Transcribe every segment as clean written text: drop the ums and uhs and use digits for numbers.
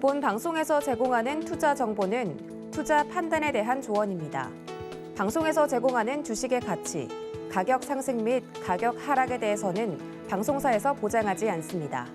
본 방송에서 제공하는 투자 정보는 투자 판단에 대한 조언입니다. 방송에서 제공하는 주식의 가치, 가격 상승 및 가격 하락에 대해서는 방송사에서 보장하지 않습니다.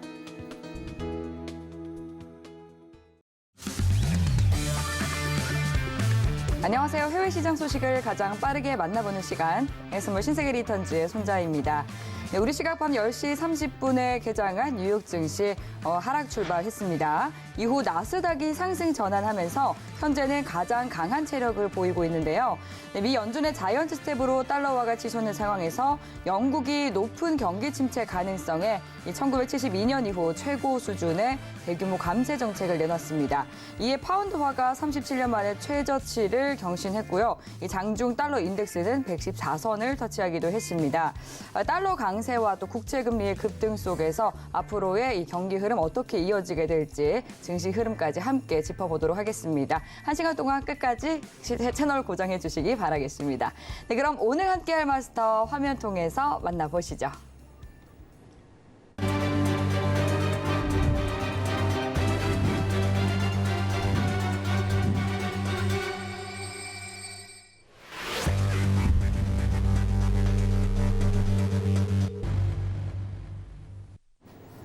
안녕하세요. 해외 시장 소식을 가장 빠르게 만나보는 시간, 선물 신세계 리턴즈의 손자입니다. 네, 우리 시각 밤 10시 30분에 개장한 뉴욕 증시 하락 출발했습니다. 이후 나스닥이 상승 전환하면서 현재는 가장 강한 체력을 보이고 있는데요. 네, 미 연준의 자이언트 스텝으로 달러화가 치솟는 상황에서 영국이 높은 경기 침체 가능성에 1972년 이후 최고 수준의 대규모 감세 정책을 내놨습니다. 이에 파운드화가 37년 만에 최저치를 경신했고요. 이 장중 달러 인덱스는 114선을 터치하기도 했습니다. 달러 강세와 또 국채금리의 급등 속에서 앞으로의 이 경기 흐름 어떻게 이어지게 될지 증시 흐름까지 함께 짚어보도록 하겠습니다. 1시간 동안 끝까지 채널 고정해 주시기 바라겠습니다. 네, 그럼 오늘 함께할 마스터 화면 통해서 만나보시죠.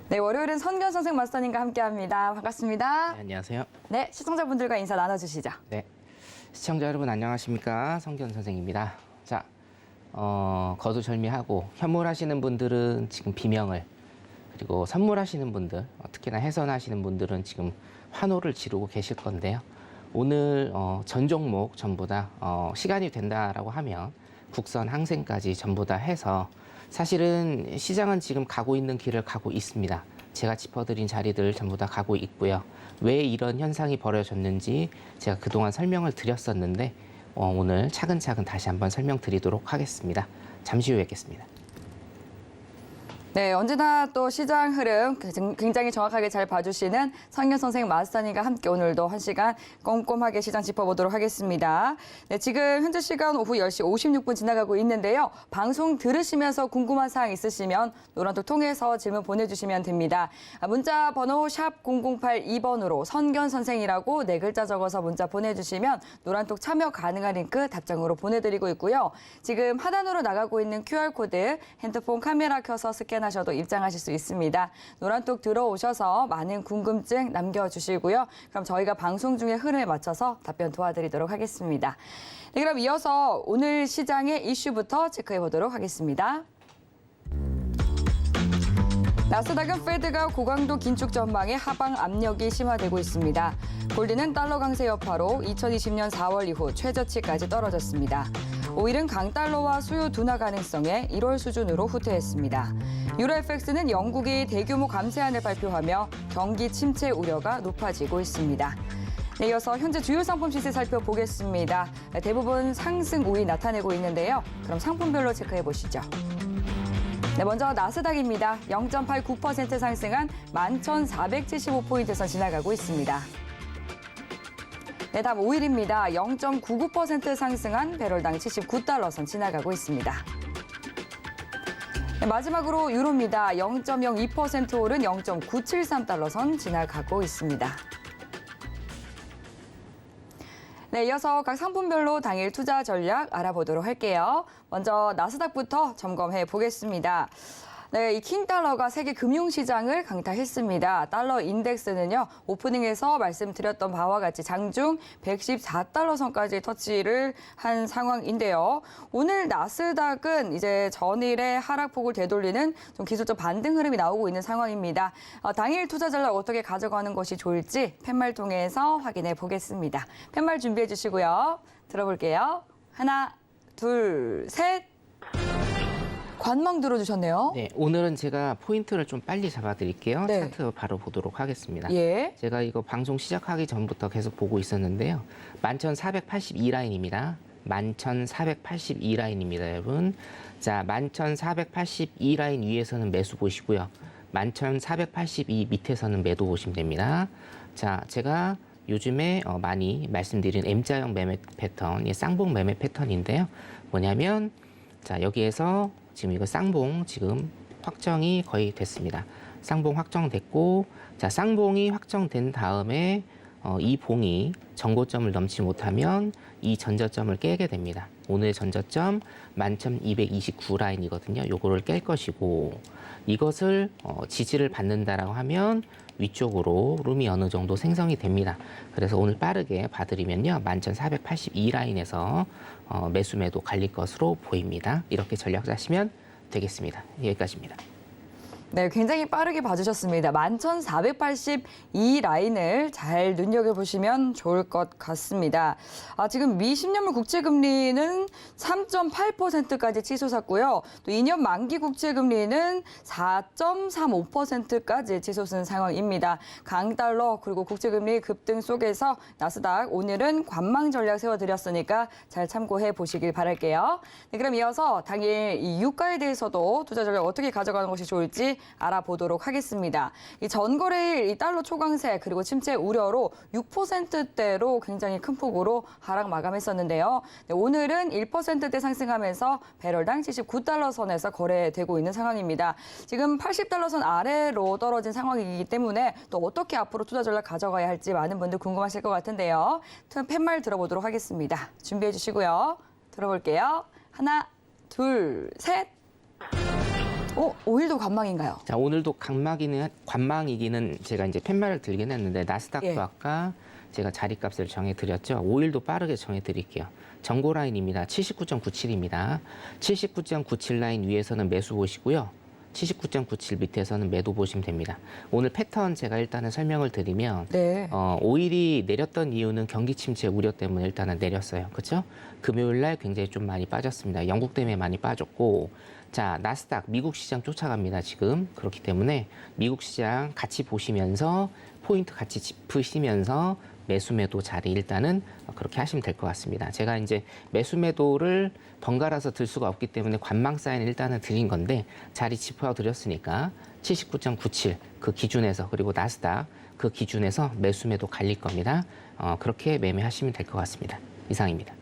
네, 월요일은 선견 선생 마스터님과 함께합니다. 반갑습니다. 네, 안녕하세요. 네, 시청자분들과 인사 나눠주시죠. 네, 시청자 여러분 안녕하십니까? 성견 선생입니다. 자, 거두절미하고 현물하시는 분들은 지금 비명을, 그리고 선물하시는 분들, 특히나 해선하시는 분들은 지금 환호를 지르고 계실 건데요. 오늘 전 종목 전부 다 시간이 된다라고 하면 국선 항생까지 전부 다 해서 사실은 시장은 지금 가고 있는 길을 가고 있습니다. 제가 짚어드린 자리들 전부 다 가고 있고요. 왜 이런 현상이 벌어졌는지 제가 그동안 설명을 드렸었는데 오늘 차근차근 다시 한번 설명드리도록 하겠습니다. 잠시 후에 뵙겠습니다. 네, 언제나 또 시장 흐름 굉장히 정확하게 잘 봐주시는 성견 선생 마스터님과 함께 오늘도 1시간 꼼꼼하게 시장 짚어보도록 하겠습니다. 네, 지금 현재 시간 오후 10시 56분 지나가고 있는데요. 방송 들으시면서 궁금한 사항 있으시면 노란톡 통해서 질문 보내주시면 됩니다. 문자 번호 샵 0082번으로 성견 선생이라고 4글자 적어서 문자 보내주시면 노란톡 참여 가능한 링크 답장으로 보내드리고 있고요. 지금 하단으로 나가고 있는 QR코드 핸드폰 카메라 켜서 하셔도 입장하실 수 있습니다. 노란톡 들어오셔서 많은 궁금증 남겨주시고요. 그럼 저희가 방송 중에 흐름에 맞춰서 답변 도와드리도록 하겠습니다. 네, 그럼 이어서 오늘 시장의 이슈부터 체크해 보도록 하겠습니다. 나스닥은 페드가 고강도 긴축 전망에 하방 압력이 심화되고 있습니다. 골드는 달러 강세 여파로 2020년 4월 이후 최저치까지 떨어졌습니다. 오일은 강달러와 수요 둔화 가능성에 1월 수준으로 후퇴했습니다. 유로 FX는 영국이 대규모 감세안을 발표하며 경기 침체 우려가 높아지고 있습니다. 네, 이어서 현재 주요 상품 시세 살펴보겠습니다. 대부분 상승 우위 나타내고 있는데요. 그럼 상품별로 체크해 보시죠. 네, 먼저 나스닥입니다. 0.89% 상승한 11,475포인트선 지나가고 있습니다. 네, 다음 오일입니다. 0.99% 상승한 배럴당 79달러선 지나가고 있습니다. 네, 마지막으로 유로입니다. 0.02% 오른 0.973달러선 지나가고 있습니다. 네, 이어서 각 상품별로 당일 투자 전략 알아보도록 할게요. 먼저 나스닥부터 점검해 보겠습니다. 네, 이 킹달러가 세계 금융시장을 강타했습니다. 달러 인덱스는요, 오프닝에서 말씀드렸던 바와 같이 장중 114달러 선까지 터치를 한 상황인데요. 오늘 나스닥은 이제 전일의 하락폭을 되돌리는 좀 기술적 반등 흐름이 나오고 있는 상황입니다. 당일 투자 전략 어떻게 가져가는 것이 좋을지 팻말 통해서 확인해 보겠습니다. 팻말 준비해 주시고요. 들어볼게요. 하나, 둘, 셋. 관망 들어주셨네요. 네, 오늘은 제가 포인트를 좀 빨리 잡아드릴게요. 네. 차트 바로 보도록 하겠습니다. 예. 제가 이거 방송 시작하기 전부터 계속 보고 있었는데요. 11,482라인입니다. 11,482라인입니다, 여러분. 자, 11,482라인 위에서는 매수 보시고요. 11,482 밑에서는 매도 보시면 됩니다. 자, 제가 요즘에 많이 말씀드린 M자형 매매 패턴, 이 쌍봉 매매 패턴인데요. 뭐냐면, 자, 여기에서 지금 이거 쌍봉 지금 확정이 거의 됐습니다. 쌍봉 확정됐고, 자, 쌍봉이 확정된 다음에 이 봉이 전고점을 넘지 못하면 이 전저점을 깨게 됩니다. 오늘 전저점 11,229 라인이거든요. 요거를 깰 것이고, 이것을 지지를 받는다라고 하면 위쪽으로 룸이 어느 정도 생성이 됩니다. 그래서 오늘 빠르게 봐드리면요, 11,482 라인에서 매수 매도 갈릴 것으로 보입니다. 이렇게 전략 짜시면 되겠습니다. 여기까지입니다. 네, 굉장히 빠르게 봐주셨습니다. 11,482 라인을 잘 눈여겨보시면 좋을 것 같습니다. 지금 미 10년물 국채금리는 3.8%까지 치솟았고요. 또 2년 만기 국채금리는 4.35%까지 치솟은 상황입니다. 강달러 그리고 국채금리 급등 속에서 나스닥 오늘은 관망 전략 세워드렸으니까 잘 참고해 보시길 바랄게요. 네, 그럼 이어서 당일 이 유가에 대해서도 투자 전략 어떻게 가져가는 것이 좋을지 알아보도록 하겠습니다. 이 전거래일 이 달러 초강세 그리고 침체 우려로 6%대로 굉장히 큰 폭으로 하락 마감했었는데요. 네, 오늘은 1%대 상승하면서 배럴당 79달러 선에서 거래되고 있는 상황입니다. 지금 80달러 선 아래로 떨어진 상황이기 때문에 또 어떻게 앞으로 투자 전략 가져가야 할지 많은 분들 궁금하실 것 같은데요. 팻말 들어보도록 하겠습니다. 준비해 주시고요. 들어볼게요. 하나, 둘, 셋. 오일도 관망인가요? 자, 오늘도 관망이기는 제가 이제 팻말을 들긴 했는데, 나스닥도 예. 아까 제가 자리값을 정해드렸죠. 오일도 빠르게 정해드릴게요. 전고 라인입니다. 79.97입니다. 79.97 라인 위에서는 매수 보시고요. 79.97 밑에서는 매도 보시면 됩니다. 오늘 패턴 제가 일단은 설명을 드리면, 네. 오일이 내렸던 이유는 경기 침체 우려 때문에 일단은 내렸어요. 그렇죠? 금요일 날 굉장히 좀 많이 빠졌습니다. 영국 때문에 많이 빠졌고, 자, 나스닥 미국 시장 쫓아갑니다, 지금. 그렇기 때문에 미국 시장 같이 보시면서 포인트 같이 짚으시면서 매수 매도 자리 일단은 그렇게 하시면 될 것 같습니다. 제가 이제 매수 매도를 번갈아서 들 수가 없기 때문에 관망 사인 일단은 드린 건데, 자리 짚어 드렸으니까 79.97 그 기준에서, 그리고 나스닥 그 기준에서 매수 매도 갈릴 겁니다. 그렇게 매매하시면 될 것 같습니다. 이상입니다.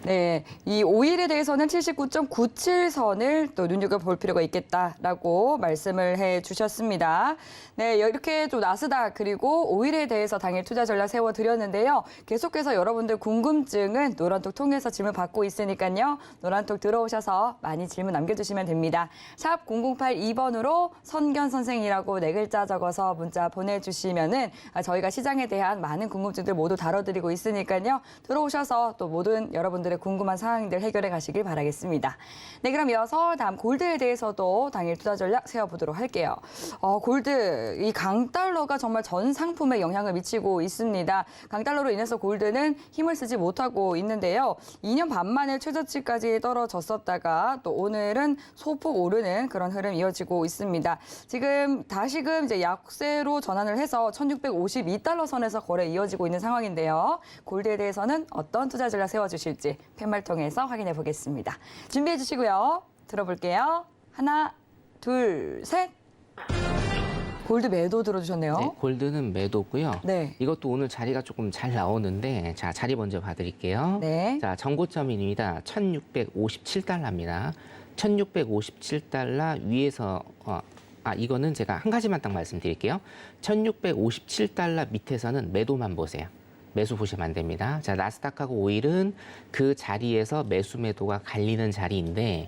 네, 이 오일에 대해서는 79.97선을 또 눈여겨볼 필요가 있겠다라고 말씀을 해주셨습니다. 네, 이렇게 좀 나스닥 그리고 오일에 대해서 당일 투자 전략 세워드렸는데요. 계속해서 여러분들 궁금증은 노란톡 통해서 질문 받고 있으니까요. 노란톡 들어오셔서 많이 질문 남겨주시면 됩니다. 샵 0082번으로 선견 선생이라고 4글자 적어서 문자 보내주시면은 저희가 시장에 대한 많은 궁금증들 모두 다뤄드리고 있으니까요. 들어오셔서 또 모든 여러분들의 궁금한 사항들 해결해 가시길 바라겠습니다. 네, 그럼 이어서 다음 골드에 대해서도 당일 투자 전략 세워보도록 할게요. 골드, 이 강달러가 정말 전 상품에 영향을 미치고 있습니다. 강달러로 인해서 골드는 힘을 쓰지 못하고 있는데요. 2년 반 만에 최저치까지 떨어졌었다가 또 오늘은 소폭 오르는 그런 흐름 이어지고 있습니다. 지금 다시금 이제 약세로 전환을 해서 1,652달러 선에서 거래 이어지고 있는 상황인데요. 골드에 대해서는 어떤 투자 전략 세워주실지 팻말 통해서 확인해 보겠습니다. 준비해 주시고요. 들어볼게요. 하나, 둘, 셋. 골드 매도 들어주셨네요. 네, 골드는 매도고요. 네. 이것도 오늘 자리가 조금 잘 나오는데, 자, 자리 먼저 봐드릴게요. 네. 자, 전고점입니다. 1,657달러입니다. 1,657달러 위에서, 이거는 제가 한 가지만 딱 말씀드릴게요. 1,657달러 밑에서는 매도만 보세요. 매수 보시면 안 됩니다. 자, 나스닥하고 오일은 그 자리에서 매수 매도가 갈리는 자리인데,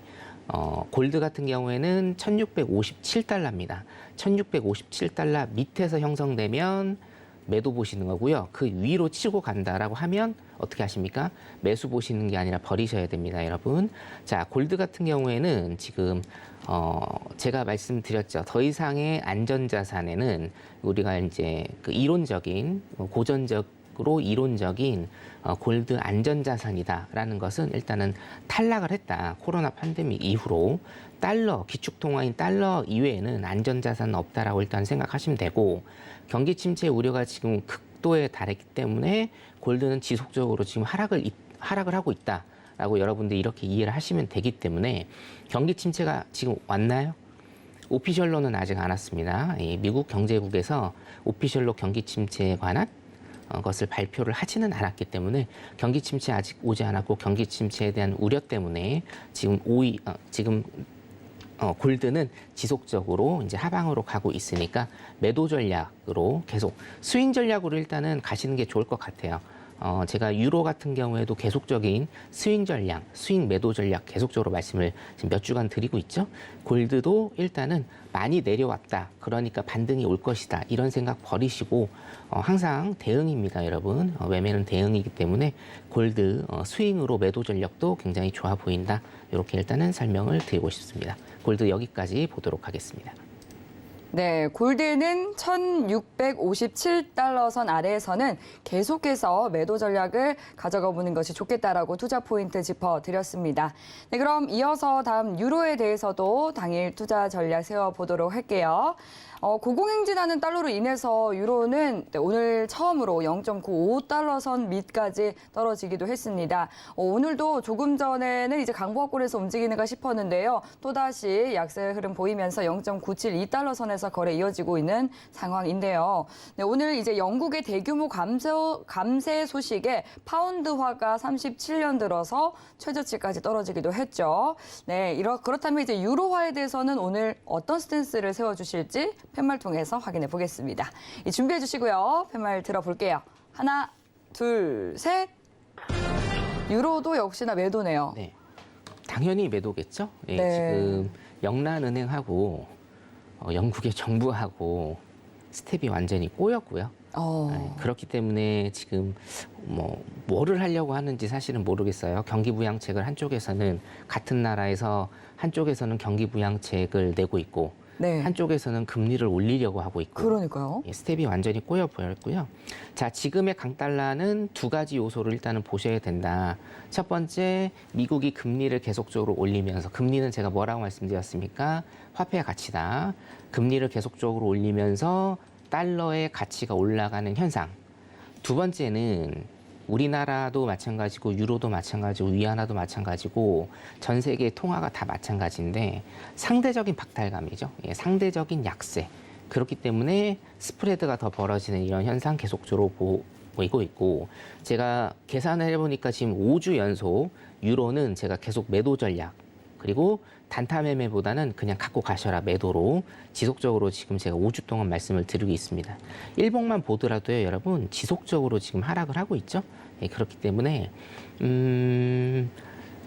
골드 같은 경우에는 1,657달러입니다. 1,657달러 밑에서 형성되면 매도 보시는 거고요. 그 위로 치고 간다라고 하면 어떻게 하십니까? 매수 보시는 게 아니라 버리셔야 됩니다, 여러분. 자, 골드 같은 경우에는 지금 제가 말씀드렸죠. 더 이상의 안전자산에는 우리가 이제 그 이론적인 고전적으로 이론적인 골드 안전자산이다라는 것은 일단은 탈락을 했다. 코로나 팬데믹 이후로 달러, 기축통화인 달러 이외에는 안전자산은 없다라고 일단 생각하시면 되고, 경기 침체 우려가 지금 극도에 달했기 때문에 골드는 지속적으로 지금 하락을 하고 있다라고 여러분들 이렇게 이해를 하시면 되기 때문에, 경기 침체가 지금 왔나요? 오피셜로는 아직 안 왔습니다. 미국 경제국에서 오피셜로 경기 침체에 관한 것을 발표를 하지는 않았기 때문에 경기 침체 아직 오지 않았고, 경기 침체에 대한 우려 때문에 지금 골드는 지속적으로 이제 하방으로 가고 있으니까 매도 전략으로 계속 스윙 전략으로 일단은 가시는 게 좋을 것 같아요. 제가 유로 같은 경우에도 계속적인 스윙 전략, 스윙 매도 전략 계속적으로 말씀을 지금 몇 주간 드리고 있죠. 골드도 일단은 많이 내려왔다. 그러니까 반등이 올 것이다. 이런 생각 버리시고 항상 대응입니다, 여러분. 매매는 대응이기 때문에 골드 스윙으로 매도 전략도 굉장히 좋아 보인다. 이렇게 일단은 설명을 드리고 싶습니다. 골드 여기까지 보도록 하겠습니다. 네, 골드는 1,657달러 선 아래에서는 계속해서 매도 전략을 가져가 보는 것이 좋겠다라고 투자 포인트 짚어드렸습니다. 네, 그럼 이어서 다음 유로에 대해서도 당일 투자 전략 세워보도록 할게요. 고공행진하는 달러로 인해서 유로는 오늘 처음으로 0.95달러 선 밑까지 떨어지기도 했습니다. 오늘도 조금 전에는 이제 강보합권에서 움직이는가 싶었는데요. 또다시 약세 흐름 보이면서 0.972달러 선에서 거래 이어지고 있는 상황인데요. 네, 오늘 이제 영국의 대규모 감세 소식에 파운드화가 37년 들어서 최저치까지 떨어지기도 했죠. 네, 그렇다면 이제 유로화에 대해서는 오늘 어떤 스탠스를 세워주실지 팻말 통해서 확인해 보겠습니다. 준비해 주시고요. 팻말 들어볼게요. 하나, 둘, 셋. 유로도 역시나 매도네요. 네, 당연히 매도겠죠. 예, 네. 지금 영란은행하고 영국의 정부하고 스텝이 완전히 꼬였고요. 네, 그렇기 때문에 지금 뭐를 하려고 하는지 사실은 모르겠어요. 경기부양책을 한쪽에서는 같은 나라에서 한쪽에서는 경기부양책을 내고 있고 네. 한쪽에서는 금리를 올리려고 하고 있고 그러니까요. 예, 스텝이 완전히 꼬여 보였고요. 자, 지금의 강달러는 두 가지 요소를 일단은 보셔야 된다. 첫 번째, 미국이 금리를 계속적으로 올리면서 금리는 제가 뭐라고 말씀드렸습니까? 화폐의 가치다. 금리를 계속적으로 올리면서 달러의 가치가 올라가는 현상. 두 번째는 우리나라도 마찬가지고 유로도 마찬가지고 위안화도 마찬가지고 전 세계 통화가 다 마찬가지인데 상대적인 박탈감이죠. 예, 상대적인 약세. 그렇기 때문에 스프레드가 더 벌어지는 이런 현상 계속적으로 보이고 있고 제가 계산을 해보니까 지금 5주 연속 유로는 제가 계속 매도 전략 그리고 단타 매매보다는 그냥 갖고 가셔라 매도로 지속적으로 지금 제가 5주 동안 말씀을 드리고 있습니다. 일봉만 보더라도요, 여러분 지속적으로 지금 하락을 하고 있죠. 예, 그렇기 때문에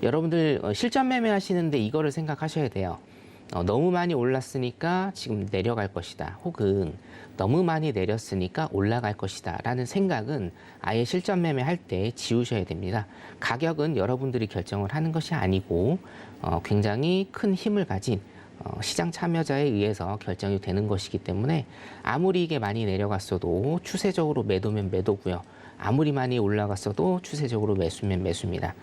여러분들 실전 매매하시는데 이거를 생각하셔야 돼요. 너무 많이 올랐으니까 지금 내려갈 것이다. 혹은 너무 많이 내렸으니까 올라갈 것이다. 라는 생각은 아예 실전 매매할 때 지우셔야 됩니다. 가격은 여러분들이 결정을 하는 것이 아니고 굉장히 큰 힘을 가진 시장 참여자에 의해서 결정이 되는 것이기 때문에 아무리 이게 많이 내려갔어도 추세적으로 매도면 매도고요. 아무리 많이 올라갔어도 추세적으로 매수면 매수입니다.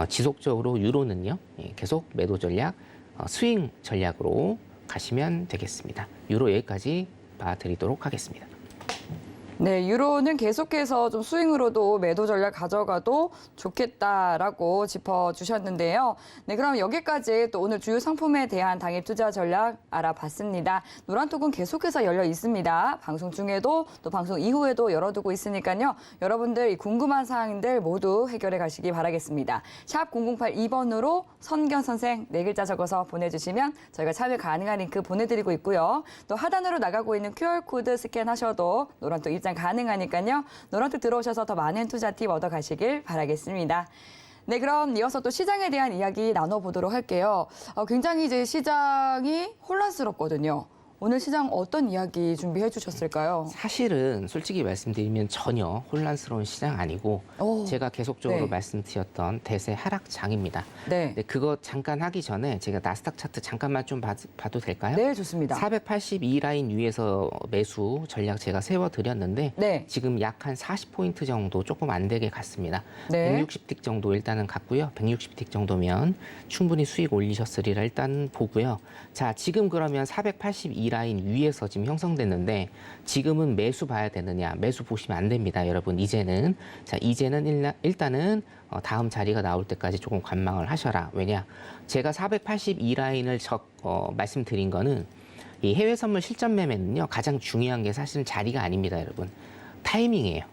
지속적으로 유로는요. 계속 매도 전략, 스윙 전략으로 가시면 되겠습니다. 유로 여기까지 봐드리도록 하겠습니다. 네, 유로는 계속해서 좀 스윙으로도 매도 전략 가져가도 좋겠다라고 짚어주셨는데요. 네, 그럼 여기까지 또 오늘 주요 상품에 대한 당일 투자 전략 알아봤습니다. 노란톡은 계속해서 열려 있습니다. 방송 중에도 또 방송 이후에도 열어두고 있으니까요. 여러분들 궁금한 사항들 모두 해결해 가시기 바라겠습니다. 샵 0082번으로 선견 선생 4글자 적어서 보내주시면 저희가 참여 가능한 링크 보내드리고 있고요. 또 하단으로 나가고 있는 QR코드 스캔하셔도 노란톡 입장 가능하니까요. 노란톡 들어오셔서 더 많은 투자 팁 얻어가시길 바라겠습니다. 네, 그럼 이어서 또 시장에 대한 이야기 나눠보도록 할게요. 굉장히 이제 시장이 혼란스럽거든요. 오늘 시장 어떤 이야기 준비해 주셨을까요? 사실은 솔직히 말씀드리면 전혀 혼란스러운 시장 아니고 제가 계속적으로 네. 말씀드렸던 대세 하락장입니다. 네. 네, 그거 잠깐 하기 전에 제가 나스닥 차트 잠깐만 좀 봐도 될까요? 네, 좋습니다. 482 라인 위에서 매수 전략 제가 세워드렸는데 네. 지금 약 한 40포인트 정도 조금 안 되게 갔습니다. 네. 160틱 정도 일단은 갔고요. 160틱 정도면 충분히 수익 올리셨으리라 일단 보고요. 자, 지금 그러면 482 라인 위에서 지금 형성됐는데 지금은 매수 봐야 되느냐? 매수 보시면 안 됩니다, 여러분. 이제는 일단은 다음 자리가 나올 때까지 조금 관망을 하셔라. 왜냐? 제가 482 라인을 말씀드린 거는 이 해외 선물 실전 매매는요 가장 중요한 게 사실은 자리가 아닙니다, 여러분. 타이밍이에요.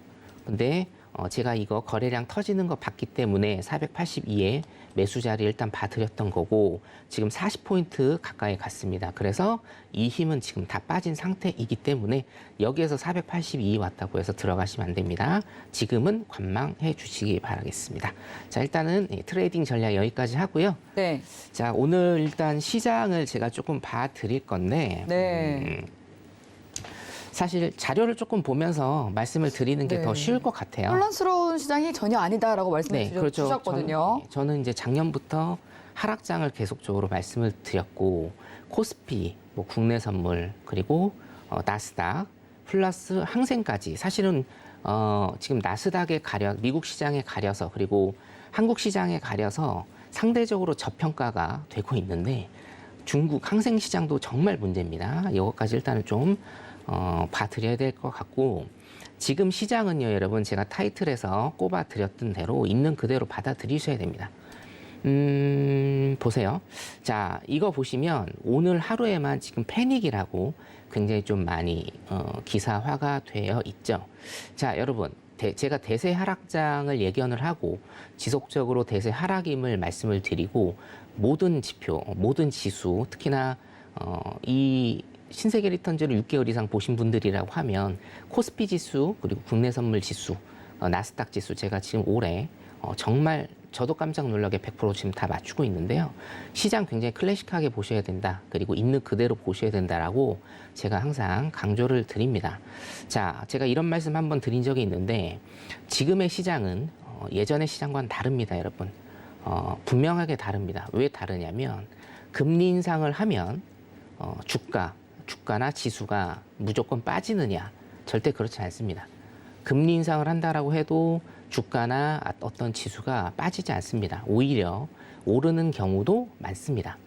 근데 제가 이거 거래량 터지는 거 봤기 때문에 482에 매수 자리 일단 봐드렸던 거고 지금 40포인트 가까이 갔습니다. 그래서 이 힘은 지금 다 빠진 상태이기 때문에 여기에서 482 왔다고 해서 들어가시면 안 됩니다. 지금은 관망해 주시기 바라겠습니다. 자, 일단은 트레이딩 전략 여기까지 하고요. 네. 자, 오늘 일단 시장을 제가 조금 봐드릴 건데 네. 사실 자료를 조금 보면서 말씀을 드리는 게 네. 더 쉬울 것 같아요. 혼란스러운 시장이 전혀 아니다라고 말씀을 그렇죠. 주셨거든요. 저는 이제 작년부터 하락장을 계속적으로 말씀을 드렸고 코스피, 뭐 국내 선물 그리고 나스닥 플러스 항생까지 사실은 지금 나스닥에 가려 미국 시장에 가려서 그리고 한국 시장에 가려서 상대적으로 저평가가 되고 있는데 중국 항생 시장도 정말 문제입니다. 이것까지 일단은 좀 봐드려야 될 것 같고 지금 시장은요, 여러분 제가 타이틀에서 꼽아드렸던 대로 있는 그대로 받아들이셔야 됩니다. 보세요. 자, 이거 보시면 오늘 하루에만 지금 패닉이라고 굉장히 좀 많이 기사화가 되어 있죠. 자, 여러분 제가 대세 하락장을 예견을 하고 지속적으로 대세 하락임을 말씀을 드리고 모든 지표, 모든 지수, 특히나 이 신세계 리턴즈를 6개월 이상 보신 분들이라고 하면 코스피 지수 그리고 국내 선물 지수, 나스닥 지수 제가 지금 올해 정말 저도 깜짝 놀라게 100% 지금 다 맞추고 있는데요. 시장 굉장히 클래식하게 보셔야 된다. 그리고 있는 그대로 보셔야 된다라고 제가 항상 강조를 드립니다. 자, 제가 이런 말씀 한번 드린 적이 있는데 지금의 시장은 예전의 시장과는 다릅니다, 여러분. 분명하게 다릅니다. 왜 다르냐면 금리 인상을 하면 주가나 지수가 무조건 빠지느냐? 절대 그렇지 않습니다. 금리 인상을 한다라고 해도 주가나 어떤 지수가 빠지지 않습니다. 오히려 오르는 경우도 많습니다.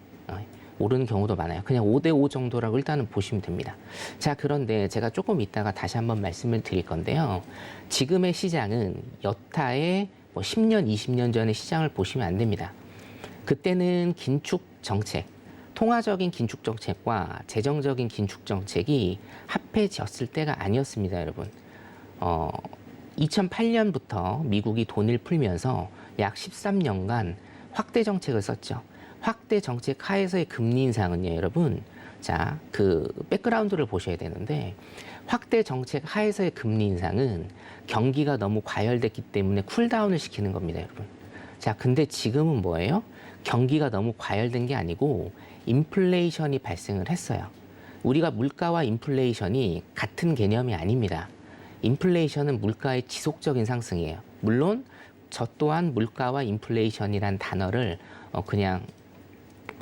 오르는 경우도 많아요. 그냥 5대5 정도라고 일단은 보시면 됩니다. 자, 그런데 제가 조금 이따가 다시 한번 말씀을 드릴 건데요. 지금의 시장은 여타의 10년, 20년 전의 시장을 보시면 안 됩니다. 그때는 긴축 정책, 통화적인 긴축 정책과 재정적인 긴축 정책이 합해졌을 때가 아니었습니다, 여러분. 2008년부터 미국이 돈을 풀면서 약 13년간 확대 정책을 썼죠. 확대 정책 하에서의 금리 인상은요, 여러분. 자, 그 백그라운드를 보셔야 되는데 확대 정책 하에서의 금리 인상은 경기가 너무 과열됐기 때문에 쿨다운을 시키는 겁니다, 여러분. 자, 근데 지금은 뭐예요? 경기가 너무 과열된 게 아니고 인플레이션이 발생을 했어요. 우리가 물가와 인플레이션이 같은 개념이 아닙니다. 인플레이션은 물가의 지속적인 상승이에요. 물론 저 또한 물가와 인플레이션이란 단어를 그냥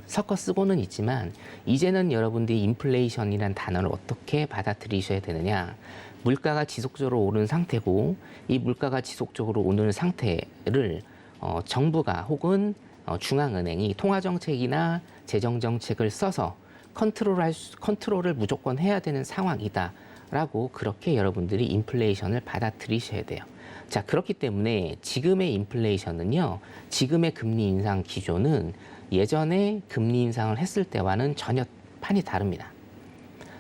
섞어 쓰고는 있지만 이제는 여러분들이 인플레이션이란 단어를 어떻게 받아들이셔야 되느냐. 물가가 지속적으로 오르는 상태고 이 물가가 지속적으로 오르는 상태를 정부가 혹은 중앙은행이 통화정책이나 재정정책을 써서 컨트롤을 무조건 해야 되는 상황이다라고 그렇게 여러분들이 인플레이션을 받아들이셔야 돼요. 자, 그렇기 때문에 지금의 인플레이션은요, 지금의 금리 인상 기조는 예전에 금리 인상을 했을 때와는 전혀 판이 다릅니다.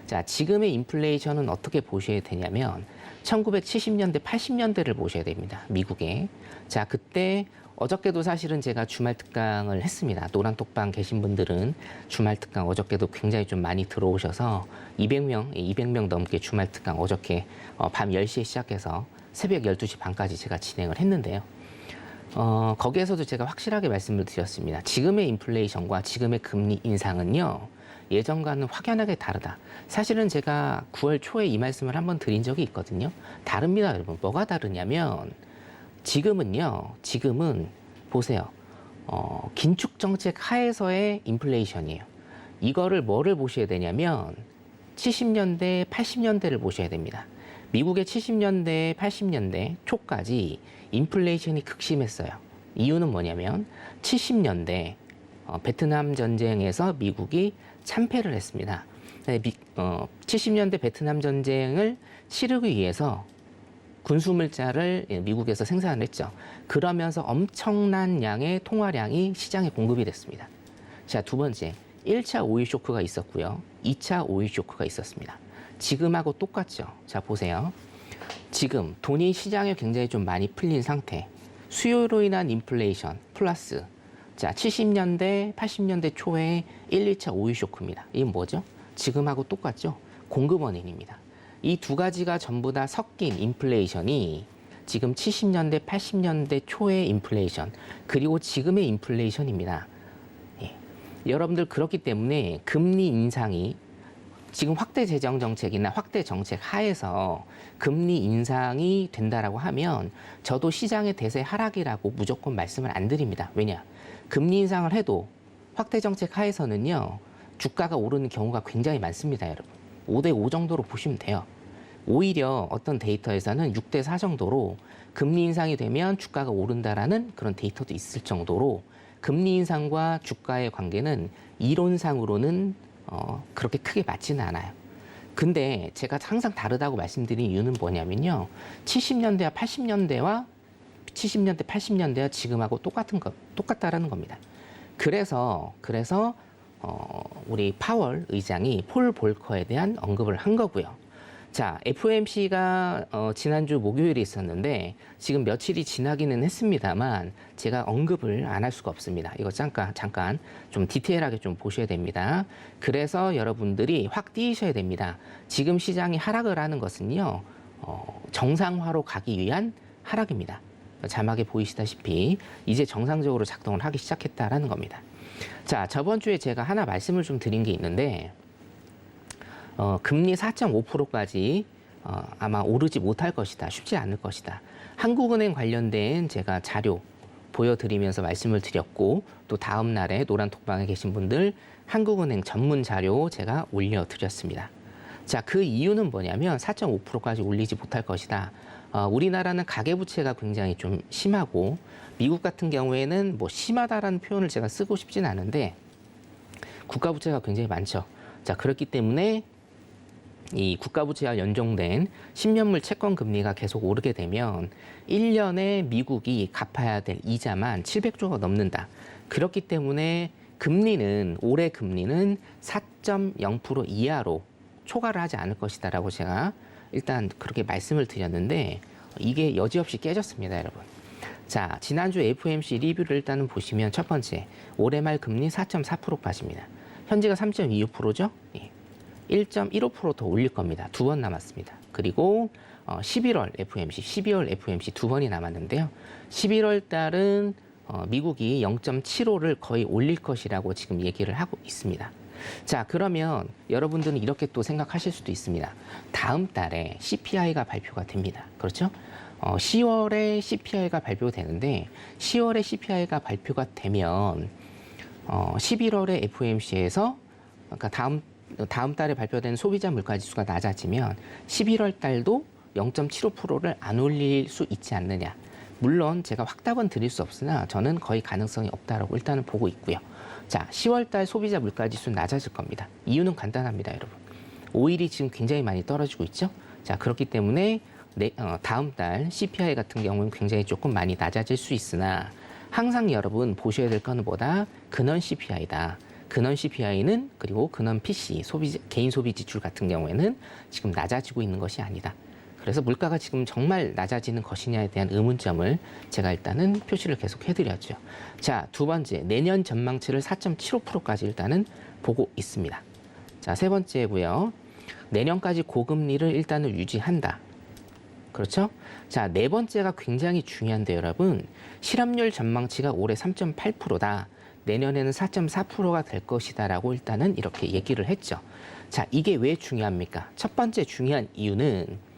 자, 지금의 인플레이션은 어떻게 보셔야 되냐면 1970년대, 80년대를 보셔야 됩니다. 미국에. 자, 그때 어저께도 사실은 제가 주말 특강을 했습니다. 노란톡방 계신 분들은 주말 특강 어저께도 굉장히 좀 많이 들어오셔서 200명 넘게 주말 특강 어저께 밤 10시에 시작해서 새벽 12시 반까지 제가 진행을 했는데요. 거기에서도 제가 확실하게 말씀을 드렸습니다. 지금의 인플레이션과 지금의 금리 인상은요, 예전과는 확연하게 다르다. 사실은 제가 9월 초에 이 말씀을 한번 드린 적이 있거든요. 다릅니다, 여러분. 뭐가 다르냐면 지금은 보세요. 긴축 정책 하에서의 인플레이션이에요. 이거를 뭐를 보셔야 되냐면 70년대, 80년대를 보셔야 됩니다. 미국의 70년대, 80년대 초까지 인플레이션이 극심했어요. 이유는 뭐냐면 70년대 베트남 전쟁에서 미국이 참패를 했습니다. 70년대 베트남 전쟁을 치르기 위해서 군수물자를 미국에서 생산을 했죠. 그러면서 엄청난 양의 통화량이 시장에 공급이 됐습니다. 자, 두 번째, 1차 오일 쇼크가 있었고요. 2차 오일 쇼크가 있었습니다. 지금하고 똑같죠. 자, 보세요. 지금 돈이 시장에 굉장히 좀 많이 풀린 상태, 수요로 인한 인플레이션 플러스 자 70년대, 80년대 초에 1, 2차 오일 쇼크입니다. 이건 뭐죠? 지금하고 똑같죠? 공급 원인입니다. 이 두 가지가 전부 다 섞인 인플레이션이 지금 70년대, 80년대 초의 인플레이션 그리고 지금의 인플레이션입니다. 예. 여러분들 그렇기 때문에 금리 인상이 지금 확대 재정 정책이나 확대 정책 하에서 금리 인상이 된다라고 하면 저도 시장의 대세 하락이라고 무조건 말씀을 안 드립니다. 왜냐? 금리 인상을 해도 확대 정책 하에서는요. 주가가 오르는 경우가 굉장히 많습니다, 여러분. 5대5 정도로 보시면 돼요. 오히려 어떤 데이터에서는 6대4 정도로 금리 인상이 되면 주가가 오른다라는 그런 데이터도 있을 정도로 금리 인상과 주가의 관계는 이론상으로는 그렇게 크게 맞지는 않아요. 근데 제가 항상 다르다고 말씀드린 이유는 뭐냐면요. 70년대와 80년대와 지금하고 똑같다라는 겁니다. 그래서 우리 파월 의장이 폴 볼커에 대한 언급을 한 거고요. 자, FOMC가 지난주 목요일에 있었는데 지금 며칠이 지나기는 했습니다만 제가 언급을 안 할 수가 없습니다. 이거 잠깐 좀 디테일하게 좀 보셔야 됩니다. 그래서 여러분들이 확 띄셔야 됩니다. 지금 시장이 하락을 하는 것은요. 정상화로 가기 위한 하락입니다. 자막에 보이시다시피 이제 정상적으로 작동을 하기 시작했다라는 겁니다. 자, 저번 주에 제가 하나 말씀을 좀 드린 게 있는데 금리 4.5%까지 아마 오르지 못할 것이다. 쉽지 않을 것이다. 한국은행 관련된 제가 자료 보여드리면서 말씀을 드렸고 또 다음 날에 노란 톡방에 계신 분들 한국은행 전문 자료 제가 올려드렸습니다. 자, 그 이유는 뭐냐면 4.5%까지 올리지 못할 것이다. 우리나라는 가계부채가 굉장히 좀 심하고 미국 같은 경우에는 뭐 심하다라는 표현을 제가 쓰고 싶진 않은데 국가부채가 굉장히 많죠. 자, 그렇기 때문에 이 국가부채와 연동된 10년물 채권 금리가 계속 오르게 되면 1년에 미국이 갚아야 될 이자만 700조가 넘는다. 그렇기 때문에 올해 금리는 4.0% 이하로 초과를 하지 않을 것이다라고 제가 일단 그렇게 말씀을 드렸는데 이게 여지없이 깨졌습니다, 여러분. 자, 지난주 FOMC 리뷰를 일단은 보시면 첫 번째, 올해 말 금리 4.4%까지입니다. 현재가 3.25%죠? 예. 1.15% 더 올릴 겁니다. 2번 남았습니다. 그리고 12월 FOMC 두 번이 남았는데요. 11월 달은 미국이 0.75를 거의 올릴 것이라고 지금 얘기를 하고 있습니다. 자, 그러면 여러분들은 이렇게 또 생각하실 수도 있습니다. 다음 달에 CPI가 발표가 됩니다. 그렇죠? 10월에 CPI가 발표되는데 10월에 CPI가 발표가 되면 11월에 FOMC에서 그러니까 다음 달에 발표된 소비자 물가지수가 낮아지면 11월 달도 0.75%를 안 올릴 수 있지 않느냐. 물론 제가 확답은 드릴 수 없으나 저는 거의 가능성이 없다라고 일단은 보고 있고요. 자, 10월 달 소비자 물가지수는 낮아질 겁니다. 이유는 간단합니다, 여러분. 오일이 지금 굉장히 많이 떨어지고 있죠. 자, 그렇기 때문에 다음 달 CPI 같은 경우는 굉장히 조금 많이 낮아질 수 있으나 항상 여러분 보셔야 될 거는 뭐다? 근원 CPI다. 근원 CPI는 그리고 근원 PC, 개인 소비 지출 같은 경우에는 지금 낮아지고 있는 것이 아니다. 그래서 물가가 지금 정말 낮아지는 것이냐에 대한 의문점을 제가 일단은 표시를 계속 해드렸죠. 자, 두 번째, 내년 전망치를 4.75%까지 일단은 보고 있습니다. 자, 세 번째고요. 내년까지 고금리를 일단은 유지한다. 그렇죠? 자, 네 번째가 굉장히 중요한데 여러분, 실업률 전망치가 올해 3.8%다. 내년에는 4.4%가 될 것이다라고 일단은 이렇게 얘기를 했죠. 자, 이게 왜 중요합니까? 첫 번째 중요한 이유는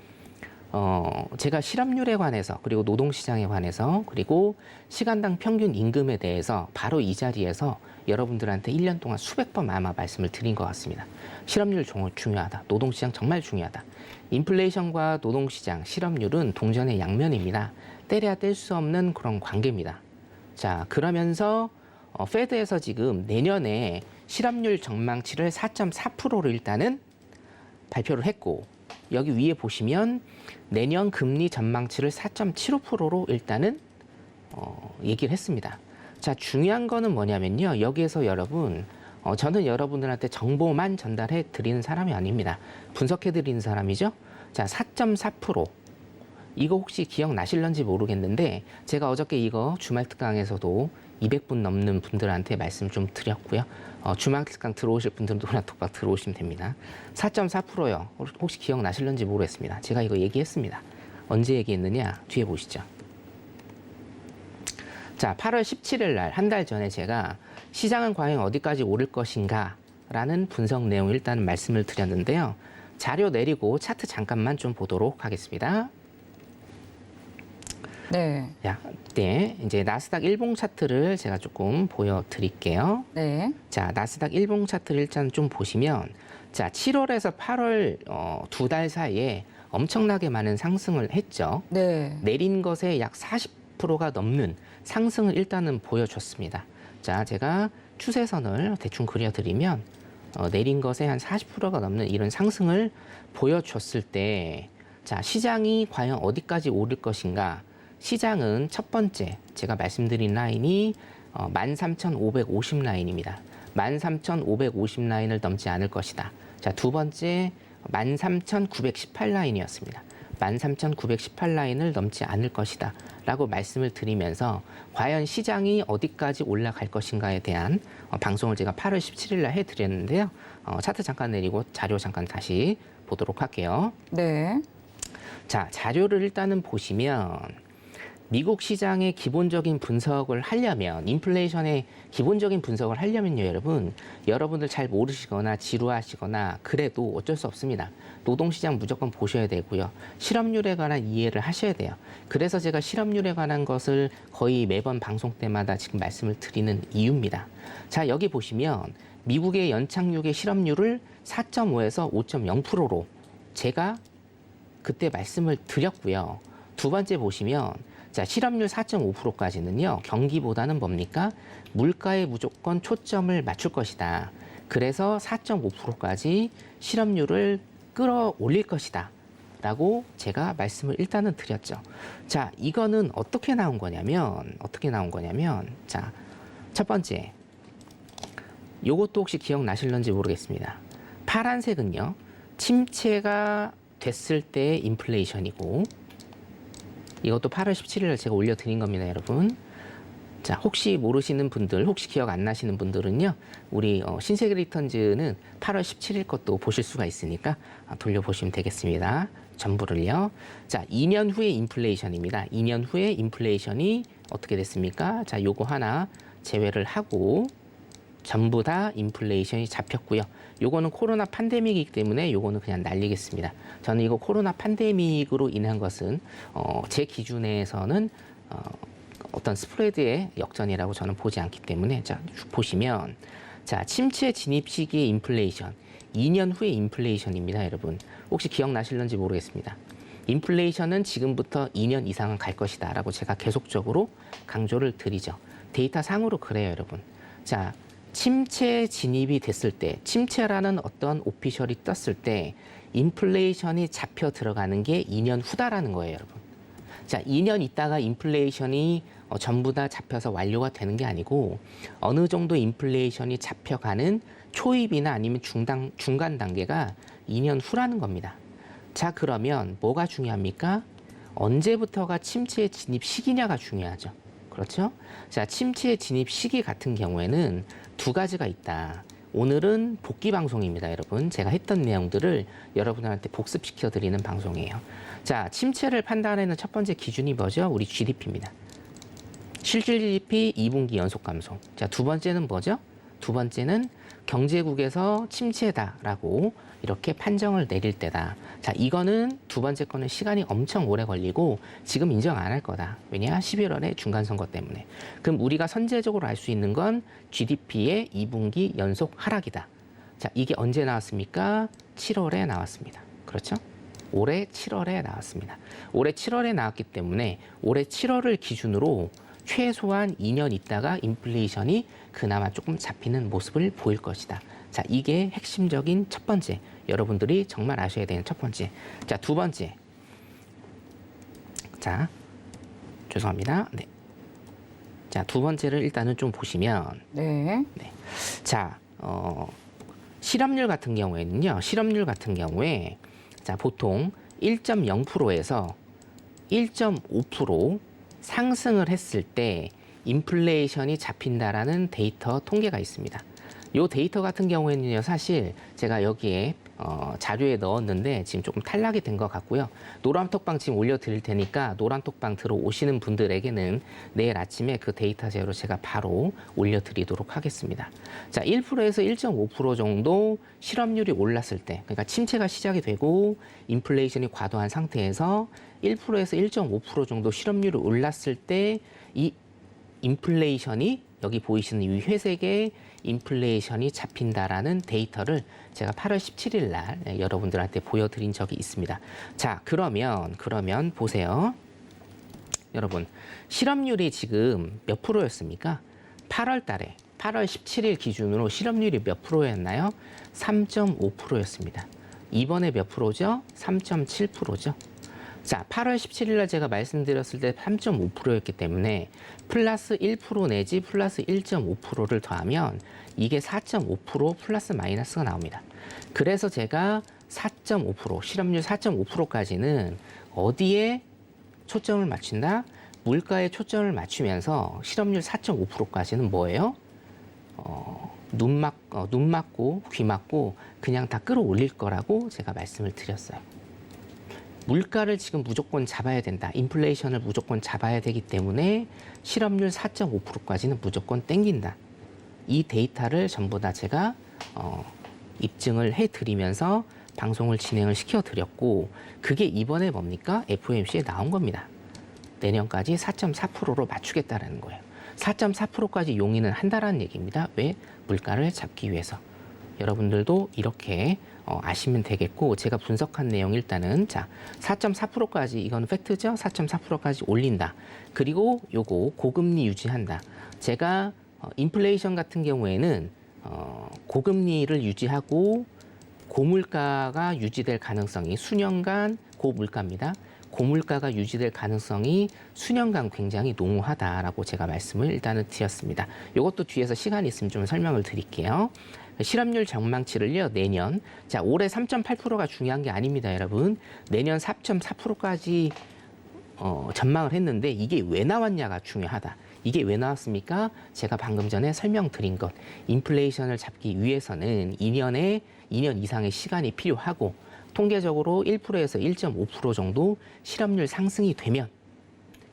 제가 실업률에 관해서 그리고 노동시장에 관해서 그리고 시간당 평균 임금에 대해서 바로 이 자리에서 여러분들한테 1년 동안 수백 번 아마 말씀을 드린 것 같습니다. 실업률 정말 중요하다. 노동시장 정말 중요하다. 인플레이션과 노동시장, 실업률은 동전의 양면입니다. 때려야 뗄 수 없는 그런 관계입니다. 자, 그러면서 페드에서 지금 내년에 실업률 전망치를 4.4%로 일단은 발표를 했고 여기 위에 보시면 내년 금리 전망치를 4.75%로 일단은 얘기를 했습니다. 자, 중요한 거는 뭐냐면요. 여기에서 여러분 저는 여러분들한테 정보만 전달해 드리는 사람이 아닙니다. 분석해 드리는 사람이죠. 자, 4.4% 이거 혹시 기억나실런지 모르겠는데 제가 어저께 이거 주말 특강에서도 200분 넘는 분들한테 말씀 좀 드렸고요. 주말 특강 들어오실 분들은 노란톡방 들어오시면 됩니다. 4.4%요. 혹시 기억나실런지 모르겠습니다. 제가 이거 얘기했습니다. 언제 얘기했느냐? 뒤에 보시죠. 자, 8월 17일 날 한 달 전에 제가 시장은 과연 어디까지 오를 것인가 라는 분석 내용 일단 말씀을 드렸는데요. 자료 내리고 차트 잠깐만 좀 보도록 하겠습니다. 네. 자, 네, 이제 나스닥 일봉 차트를 제가 조금 보여드릴게요. 네. 자, 나스닥 일봉 차트를 일단 좀 보시면, 자, 7월에서 8월 두 달 사이에 엄청나게 많은 상승을 했죠. 네. 내린 것에 약 40%가 넘는 상승을 일단은 보여줬습니다. 자, 제가 추세선을 대충 그려드리면 내린 것에 한 40%가 넘는 이런 상승을 보여줬을 때, 자, 시장이 과연 어디까지 오를 것인가? 시장은 첫 번째 제가 말씀드린 라인이 13,550 라인입니다. 13,550 라인을 넘지 않을 것이다. 자, 두 번째 13,918 라인이었습니다. 13,918 라인을 넘지 않을 것이다 라고 말씀을 드리면서 과연 시장이 어디까지 올라갈 것인가에 대한 방송을 제가 8월 17일 날 해드렸는데요. 차트 잠깐 내리고 자료 잠깐 다시 보도록 할게요. 네. 자, 자료를 일단은 보시면 미국 시장의 기본적인 분석을 하려면, 인플레이션의 기본적인 분석을 하려면요, 여러분들 잘 모르시거나 지루하시거나 그래도 어쩔 수 없습니다. 노동시장 무조건 보셔야 되고요. 실업률에 관한 이해를 하셔야 돼요. 그래서 제가 실업률에 관한 것을 거의 매번 방송 때마다 지금 말씀을 드리는 이유입니다. 자, 여기 보시면 미국의 연착륙의 실업률을 4.5에서 5.0%로 제가 그때 말씀을 드렸고요. 두 번째 보시면 자, 실업률 4.5%까지는요. 경기보다는 뭡니까? 물가에 무조건 초점을 맞출 것이다. 그래서 4.5%까지 실업률을 끌어올릴 것이다. 라고 제가 말씀을 일단은 드렸죠. 자, 이거는 어떻게 나온 거냐면 자, 첫 번째. 요것도 혹시 기억나실런지 모르겠습니다. 파란색은요. 침체가 됐을 때의 인플레이션이고 이것도 8월 17일 제가 올려드린 겁니다, 여러분. 자, 혹시 모르시는 분들, 혹시 기억 안 나시는 분들은요, 우리 신세계 리턴즈는 8월 17일 것도 보실 수가 있으니까 돌려보시면 되겠습니다. 전부를요. 자, 2년 후의 인플레이션입니다. 2년 후에 인플레이션이 어떻게 됐습니까? 자, 요거 하나 제외를 하고 전부 다 인플레이션이 잡혔고요. 요거는 코로나 팬데믹이기 때문에 요거는 그냥 날리겠습니다. 저는 이거 코로나 팬데믹으로 인한 것은 제 기준에서는 어떤 스프레드의 역전이라고 저는 보지 않기 때문에 자, 보시면 자, 침체 진입 시기의 인플레이션 2년 후의 인플레이션입니다, 여러분. 혹시 기억나실런지 모르겠습니다. 인플레이션은 지금부터 2년 이상은 갈 것이다 라고 제가 계속적으로 강조를 드리죠. 데이터 상으로 그래요, 여러분. 자, 침체 진입이 됐을 때, 침체라는 어떤 오피셜이 떴을 때 인플레이션이 잡혀 들어가는 게 2년 후다라는 거예요, 여러분. 자, 2년 있다가 인플레이션이 전부 다 잡혀서 완료가 되는 게 아니고 어느 정도 인플레이션이 잡혀가는 초입이나 아니면 중간 단계가 2년 후라는 겁니다. 자, 그러면 뭐가 중요합니까? 언제부터가 침체 진입 시기냐가 중요하죠. 그렇죠? 자, 침체 진입 시기 같은 경우에는 두 가지가 있다. 오늘은 복귀 방송입니다, 여러분. 제가 했던 내용들을 여러분들한테 복습시켜 드리는 방송이에요. 자, 침체를 판단하는 첫 번째 기준이 뭐죠? 우리 GDP입니다. 실질 GDP 2분기 연속 감소. 자, 두 번째는 뭐죠? 두 번째는 경제국에서 침체다라고 이렇게 판정을 내릴 때다. 자, 이거는 두 번째 거는 시간이 엄청 오래 걸리고 지금 인정 안 할 거다. 왜냐? 11월에 중간선거 때문에. 그럼 우리가 선제적으로 알 수 있는 건 GDP의 2분기 연속 하락이다. 자, 이게 언제 나왔습니까? 7월에 나왔습니다. 그렇죠? 올해 7월에 나왔습니다. 올해 7월에 나왔기 때문에 올해 7월을 기준으로 최소한 2년 있다가 인플레이션이 그나마 조금 잡히는 모습을 보일 것이다. 자, 이게 핵심적인 첫 번째. 여러분들이 정말 아셔야 되는 첫 번째. 자, 두 번째. 자, 죄송합니다. 네. 자, 두 번째를 일단은 좀 보시면. 네. 네. 자, 실업률 같은 경우에는요. 실업률 같은 경우에 자, 보통 1.0%에서 1.5% 상승을 했을 때 인플레이션이 잡힌다라는 데이터 통계가 있습니다. 이 데이터 같은 경우에는요, 사실 제가 여기에 자료에 넣었는데 지금 조금 탈락이 된 것 같고요. 노란톡방 지금 올려드릴 테니까 노란톡방 들어오시는 분들에게는 내일 아침에 그 데이터 자료로 제가 바로 올려드리도록 하겠습니다. 자, 1%에서 1.5% 정도 실업률이 올랐을 때, 그러니까 침체가 시작이 되고 인플레이션이 과도한 상태에서 1%에서 1.5% 정도 실업률이 올랐을 때 이 인플레이션이 여기 보이시는 이 회색의 인플레이션이 잡힌다라는 데이터를 제가 8월 17일 날 여러분들한테 보여드린 적이 있습니다. 자, 그러면 보세요. 여러분, 실업률이 지금 몇 프로였습니까? 8월 달에 8월 17일 기준으로 실업률이 몇 프로였나요? 3.5%였습니다. 이번에 몇 프로죠? 3.7%죠. 자, 8월 17일 날 제가 말씀드렸을 때 3.5%였기 때문에 플러스 1% 내지 플러스 1.5%를 더하면 이게 4.5% 플러스 마이너스가 나옵니다. 그래서 제가 4.5%, 실업률 4.5%까지는 어디에 초점을 맞춘다? 물가에 초점을 맞추면서 실업률 4.5%까지는 뭐예요? 눈 맞고 귀 맞고 그냥 다 끌어올릴 거라고 제가 말씀을 드렸어요. 물가를 지금 무조건 잡아야 된다. 인플레이션을 무조건 잡아야 되기 때문에 실업률 4.5%까지는 무조건 땡긴다. 이 데이터를 전부 다 제가 입증을 해드리면서 방송을 진행을 시켜드렸고, 그게 이번에 뭡니까? FOMC에 나온 겁니다. 내년까지 4.4%로 맞추겠다라는 거예요. 4.4%까지 용인을 한다라는 얘기입니다. 왜? 물가를 잡기 위해서. 여러분들도 이렇게 아시면 되겠고, 제가 분석한 내용 일단은 자, 4.4%까지 이건 팩트죠? 4.4%까지 올린다. 그리고 요거 고금리 유지한다. 제가 인플레이션 같은 경우에는 고금리를 유지하고 고물가가 유지될 가능성이 수년간 고물가입니다. 고물가가 유지될 가능성이 수년간 굉장히 농후하다라고 제가 말씀을 일단은 드렸습니다. 이것도 뒤에서 시간이 있으면 좀 설명을 드릴게요. 실업률 전망치를요, 내년. 자, 올해 3.8%가 중요한 게 아닙니다, 여러분. 내년 4.4%까지 전망을 했는데 이게 왜 나왔냐가 중요하다. 이게 왜 나왔습니까? 제가 방금 전에 설명드린 것. 인플레이션을 잡기 위해서는 2년 이상의 시간이 필요하고 통계적으로 1%에서 1.5% 정도 실업률 상승이 되면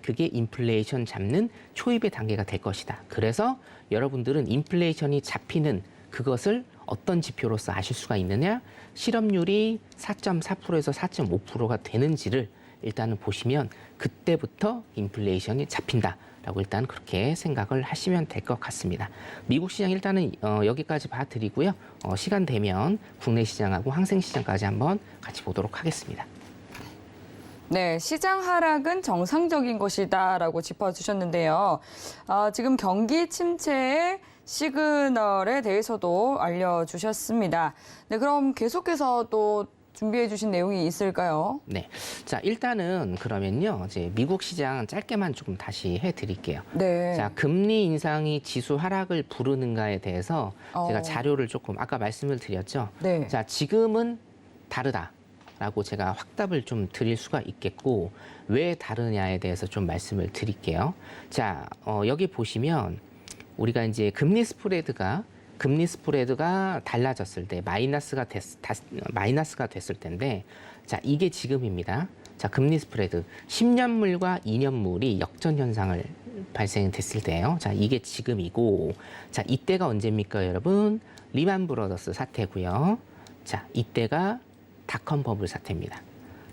그게 인플레이션 잡는 초입의 단계가 될 것이다. 그래서 여러분들은 인플레이션이 잡히는 그것을 어떤 지표로서 아실 수가 있느냐? 실업률이 4.4%에서 4.5%가 되는지를 일단은 보시면 그때부터 인플레이션이 잡힌다라고 일단 그렇게 생각을 하시면 될 것 같습니다. 미국 시장 일단은 여기까지 봐드리고요. 시간 되면 국내 시장하고 항생 시장까지 한번 같이 보도록 하겠습니다. 네, 시장 하락은 정상적인 것이다라고 짚어주셨는데요. 지금 경기 침체의 시그널에 대해서도 알려주셨습니다. 네, 그럼 계속해서 또 준비해 주신 내용이 있을까요? 네. 자, 일단은 그러면요. 이제 미국 시장 짧게만 조금 다시 해드릴게요. 네. 자, 금리 인상이 지수 하락을 부르는가에 대해서 제가 자료를 조금 아까 말씀을 드렸죠. 네. 자, 지금은 다르다라고 제가 확답을 좀 드릴 수가 있겠고, 왜 다르냐에 대해서 좀 말씀을 드릴게요. 자, 여기 보시면 우리가 이제 금리 스프레드가 달라졌을 때 마이너스가 됐을 텐데, 자, 이게 지금입니다. 자, 금리 스프레드 10년물과 2년물이 역전 현상을 발생됐을 때예요. 자, 이게 지금이고, 자, 이때가 언제입니까, 여러분? 리만 브러더스 사태고요. 자, 이때가 닷컴 버블 사태입니다.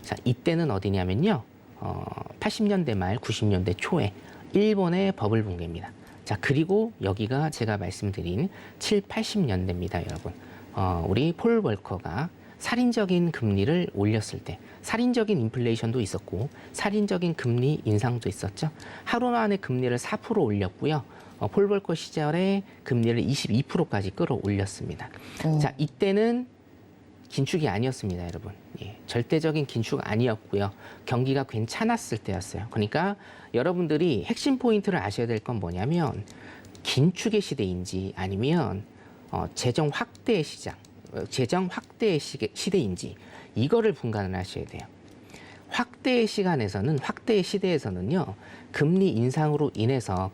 자, 이때는 어디냐면요. 80년대 말 90년대 초에 일본의 버블 붕괴입니다. 자, 그리고 여기가 제가 말씀드린 7, 80년대입니다, 여러분. 우리 폴 월커가 살인적인 금리를 올렸을 때, 살인적인 인플레이션도 있었고, 살인적인 금리 인상도 있었죠. 하루 만에 금리를 4% 올렸고요. 폴 월커 시절에 금리를 22%까지 끌어올렸습니다. 자, 이때는 긴축이 아니었습니다, 여러분. 예, 절대적인 긴축 아니었고요. 경기가 괜찮았을 때였어요. 그러니까 여러분들이 핵심 포인트를 아셔야 될 건 뭐냐면 긴축의 시대인지 아니면 재정 확대의 시대인지 이거를 분간을 하셔야 돼요. 확대의 시대에서는요. 금리 인상으로 인해서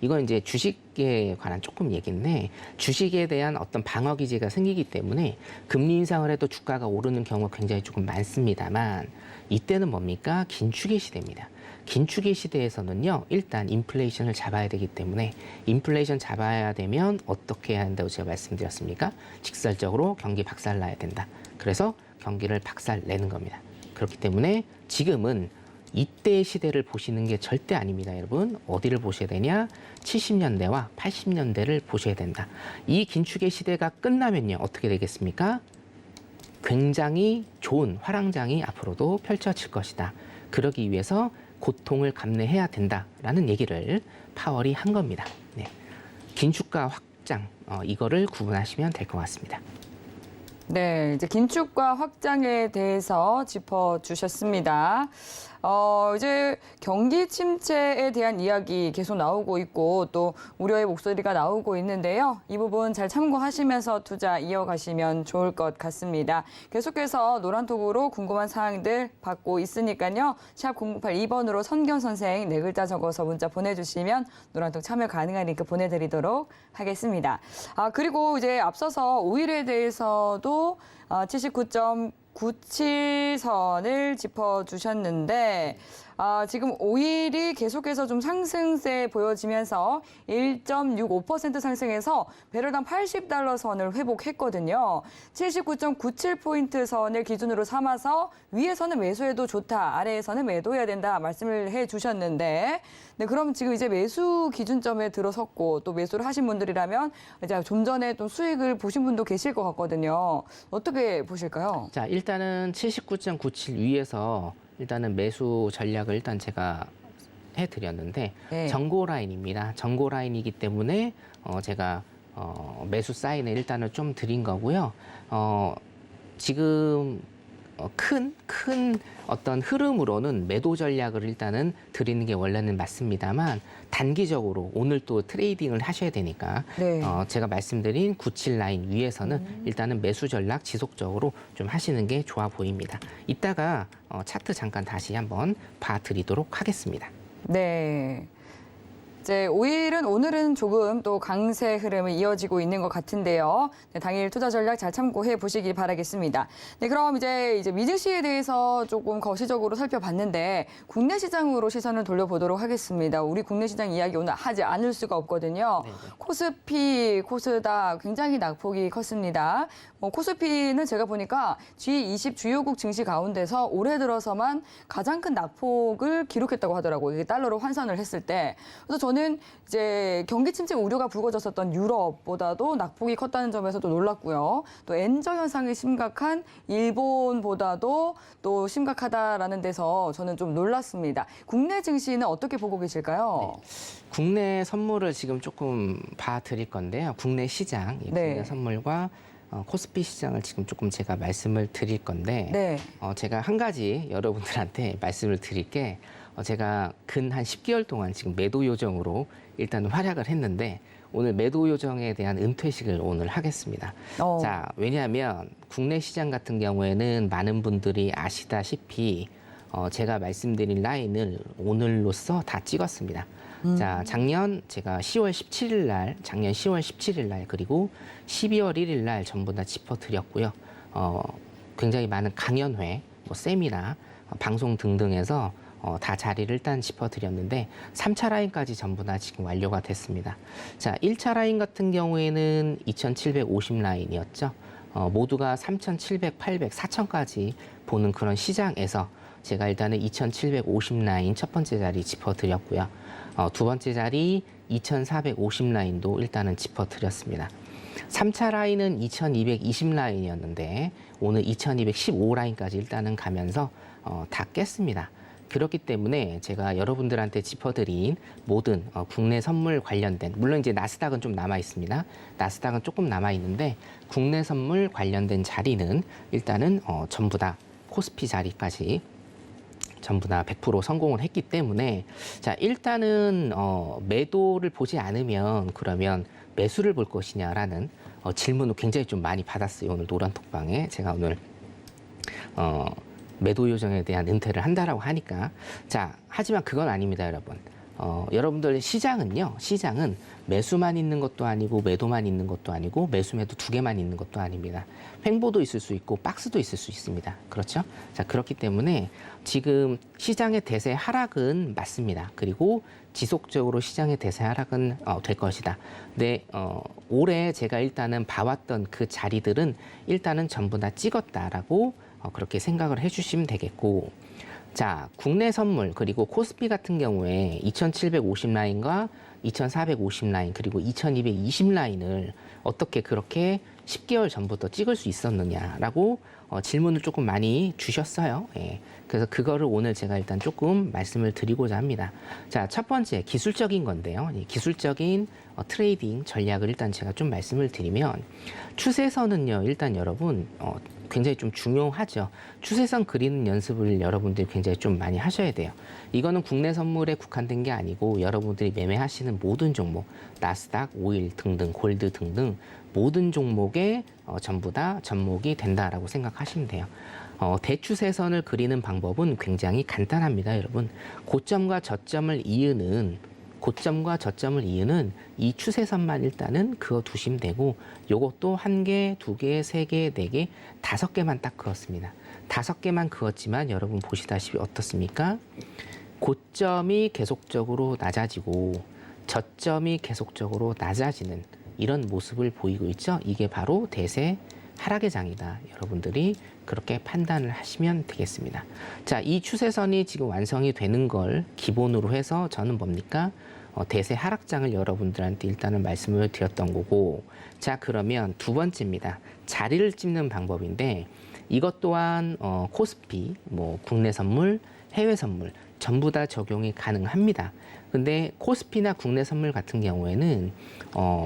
이건 이제 주식에 관한 조금 얘기인데 주식에 대한 어떤 방어 기제가 생기기 때문에 금리 인상을 해도 주가가 오르는 경우가 굉장히 조금 많습니다만 이때는 뭡니까? 긴축의 시대입니다. 긴축의 시대에서는요. 일단 인플레이션을 잡아야 되기 때문에 인플레이션 잡아야 되면 어떻게 해야 한다고 제가 말씀드렸습니까? 직설적으로 경기 박살 나야 된다. 그래서 경기를 박살 내는 겁니다. 그렇기 때문에 지금은 이때의 시대를 보시는 게 절대 아닙니다, 여러분. 어디를 보셔야 되냐? 70년대와 80년대를 보셔야 된다. 이 긴축의 시대가 끝나면요. 어떻게 되겠습니까? 굉장히 좋은 화랑장이 앞으로도 펼쳐질 것이다. 그러기 위해서 고통을 감내해야 된다라는 얘기를 파월이 한 겁니다. 네. 긴축과 확장, 이거를 구분하시면 될 것 같습니다. 네, 이제 긴축과 확장에 대해서 짚어주셨습니다. 이제 경기 침체에 대한 이야기 계속 나오고 있고 또 우려의 목소리가 나오고 있는데요. 이 부분 잘 참고하시면서 투자 이어가시면 좋을 것 같습니다. 계속해서 노란톡으로 궁금한 사항들 받고 있으니까요. 샵 0982번으로 선경 선생 4글자 적어서 문자 보내주시면 노란톡 참여 가능한 링크 보내드리도록 하겠습니다. 그리고 이제 앞서서 오일에 대해서도 79.97선을 짚어주셨는데 지금 오일이 계속해서 좀 상승세 보여지면서 1.65% 상승해서 배럴당 $80 선을 회복했거든요. 79.97포인트 선을 기준으로 삼아서 위에서는 매수해도 좋다, 아래에서는 매도해야 된다 말씀을 해주셨는데 네, 그럼 지금 이제 매수 기준점에 들어섰고 또 매수를 하신 분들이라면 이제 좀 전에 또 수익을 보신 분도 계실 것 같거든요. 어떻게 보실까요? 자, 일단은 79.97 위에서 일단은 매수 전략을 일단 제가 해드렸는데 네. 전고 라인입니다. 전고 라인이기 때문에 제가 매수 사인을 일단은 좀 드린 거고요. 지금 큰 어떤 흐름으로는 매도 전략을 일단은 드리는 게 원래는 맞습니다만 단기적으로 오늘 또 트레이딩을 하셔야 되니까 네. 제가 말씀드린 97 라인 위에서는 일단은 매수 전략 지속적으로 좀 하시는 게 좋아 보입니다. 이따가 차트 잠깐 다시 한번 봐드리도록 하겠습니다. 네. 이제 오늘은 조금 또 강세 흐름이 이어지고 있는 것 같은데요. 네, 당일 투자 전략 잘 참고해 보시길 바라겠습니다. 네, 그럼 이제 미증시에 대해서 조금 거시적으로 살펴봤는데 국내 시장으로 시선을 돌려보도록 하겠습니다. 우리 국내 시장 이야기 오늘 하지 않을 수가 없거든요. 네네. 코스피, 코스닥 굉장히 낙폭이 컸습니다. 코스피는 제가 보니까 G20 주요국 증시 가운데서 올해 들어서만 가장 큰 낙폭을 기록했다고 하더라고요. 이게 달러로 환산을 했을 때. 그래서 저는 이제 경기 침체 우려가 불거졌었던 유럽보다도 낙폭이 컸다는 점에서도 놀랐고요. 또 엔저 현상이 심각한 일본보다도 또 심각하다라는 데서 저는 좀 놀랐습니다. 국내 증시는 어떻게 보고 계실까요? 네. 국내 선물을 지금 조금 봐드릴 건데요. 국내 시장, 이 네. 국내 선물과 코스피 시장을 지금 조금 제가 말씀을 드릴 건데 네. 제가 한 가지 여러분들한테 말씀을 드릴 게 제가 근 한 10개월 동안 지금 매도 요정으로 일단 활약을 했는데 오늘 매도 요정에 대한 은퇴식을 오늘 하겠습니다. 자, 왜냐하면 국내 시장 같은 경우에는 많은 분들이 아시다시피 제가 말씀드린 라인을 오늘로써 다 찍었습니다. 자, 작년 제가 10월 17일 날 그리고 12월 1일 날 전부 다 짚어드렸고요. 굉장히 많은 강연회, 세미나, 방송 등등에서 다 자리를 일단 짚어드렸는데 3차 라인까지 전부 다 지금 완료가 됐습니다. 자, 1차 라인 같은 경우에는 2750 라인이었죠. 모두가 3700, 800, 4000까지 보는 그런 시장에서 제가 일단은 2750 라인 첫 번째 자리 짚어드렸고요. 두 번째 자리 2450 라인도 일단은 짚어드렸습니다. 3차 라인은 2220 라인이었는데 오늘 2215 라인까지 일단은 가면서 다 깼습니다. 그렇기 때문에 제가 여러분들한테 짚어드린 모든 국내 선물 관련된, 물론 이제 나스닥은 좀 남아 있습니다. 나스닥은 조금 남아 있는데 국내 선물 관련된 자리는 일단은 전부 다 코스피 자리까지 전부 다 100% 성공을 했기 때문에 자, 일단은 매도를 보지 않으면 그러면 매수를 볼 것이냐라는 질문을 굉장히 좀 많이 받았어요. 오늘 노란톡방에 제가 오늘 매도 요정에 대한 은퇴를 한다라고 하니까. 자, 하지만 그건 아닙니다, 여러분. 여러분들 시장은 매수만 있는 것도 아니고 매도만 있는 것도 아니고 매수 매도 두 개만 있는 것도 아닙니다. 횡보도 있을 수 있고 박스도 있을 수 있습니다. 그렇죠? 자, 그렇기 때문에 지금 시장의 대세 하락은 맞습니다. 그리고 지속적으로 시장의 대세 하락은 될 것이다. 근데 올해 제가 일단은 봐왔던 그 자리들은 일단은 전부 다 찍었다라고 그렇게 생각을 해주시면 되겠고, 자, 국내 선물 그리고 코스피 같은 경우에 2750 라인과 2450 라인 그리고 2220 라인을 어떻게 그렇게 10개월 전부터 찍을 수 있었느냐라고 질문을 조금 많이 주셨어요. 예. 그래서 그거를 오늘 제가 일단 조금 말씀을 드리고자 합니다. 자, 첫 번째 기술적인 건데요. 이 기술적인 트레이딩 전략을 일단 제가 좀 말씀을 드리면, 추세선은요, 일단 여러분 굉장히 좀 중요하죠. 추세선 그리는 연습을 여러분들이 굉장히 좀 많이 하셔야 돼요. 이거는 국내 선물에 국한된 게 아니고 여러분들이 매매하시는 모든 종목, 나스닥, 오일 등등, 골드 등등 모든 종목에 전부 다 접목이 된다라고 생각하시면 돼요. 대추세선을 그리는 방법은 굉장히 간단합니다, 여러분. 고점과 저점을 이으는 이 추세선만 일단은 그어 두시면 되고, 요것도 1개, 2개, 3개, 4개, 5개만 딱 그었습니다. 5개만 그었지만 여러분 보시다시피 어떻습니까? 고점이 계속적으로 낮아지고 저점이 계속적으로 낮아지는 이런 모습을 보이고 있죠. 이게 바로 대세 하락의 장이다. 여러분들이 그렇게 판단을 하시면 되겠습니다. 자, 이 추세선이 지금 완성이 되는 걸 기본으로 해서 저는 뭡니까? 대세 하락장을 여러분들한테 일단은 말씀을 드렸던 거고, 자, 그러면 두 번째입니다. 자리를 찝는 방법인데, 이것 또한 코스피, 뭐 국내 선물, 해외 선물 전부 다 적용이 가능합니다. 근데 코스피나 국내 선물 같은 경우에는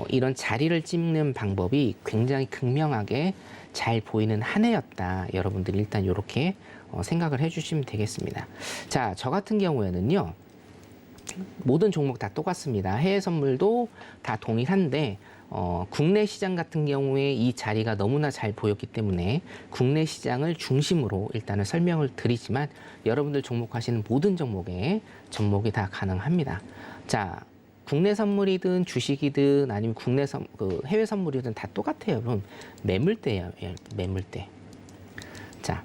이런 자리를 찝는 방법이 굉장히 극명하게 잘 보이는 한 해였다. 여러분들이 일단 이렇게 생각을 해주시면 되겠습니다. 자, 저 같은 경우에는요, 모든 종목 다 똑같습니다. 해외 선물도 다 동일한데 국내 시장 같은 경우에 이 자리가 너무나 잘 보였기 때문에 국내 시장을 중심으로 일단은 설명을 드리지만, 여러분들 종목하시는 모든 종목에 접목이 다 가능합니다. 자, 국내 선물이든 주식이든 아니면 해외 선물이든 다 똑같아요, 여러분. 매물대예요, 매물대. 자,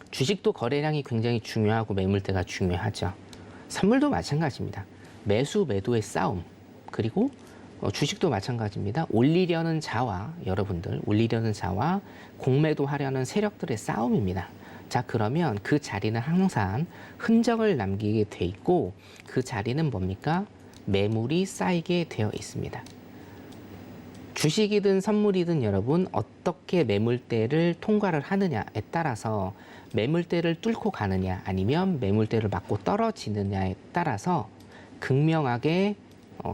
주식도 거래량이 굉장히 중요하고 매물대가 중요하죠. 선물도 마찬가지입니다. 매수 매도의 싸움, 그리고 주식도 마찬가지입니다. 올리려는 자와 공매도 하려는 세력들의 싸움입니다. 자, 그러면 그 자리는 항상 흔적을 남기게 돼 있고, 그 자리는 뭡니까? 매물이 쌓이게 되어 있습니다. 주식이든 선물이든 여러분 어떻게 매물대를 통과를 하느냐에 따라서, 매물대를 뚫고 가느냐 아니면 매물대를 맞고 떨어지느냐에 따라서 극명하게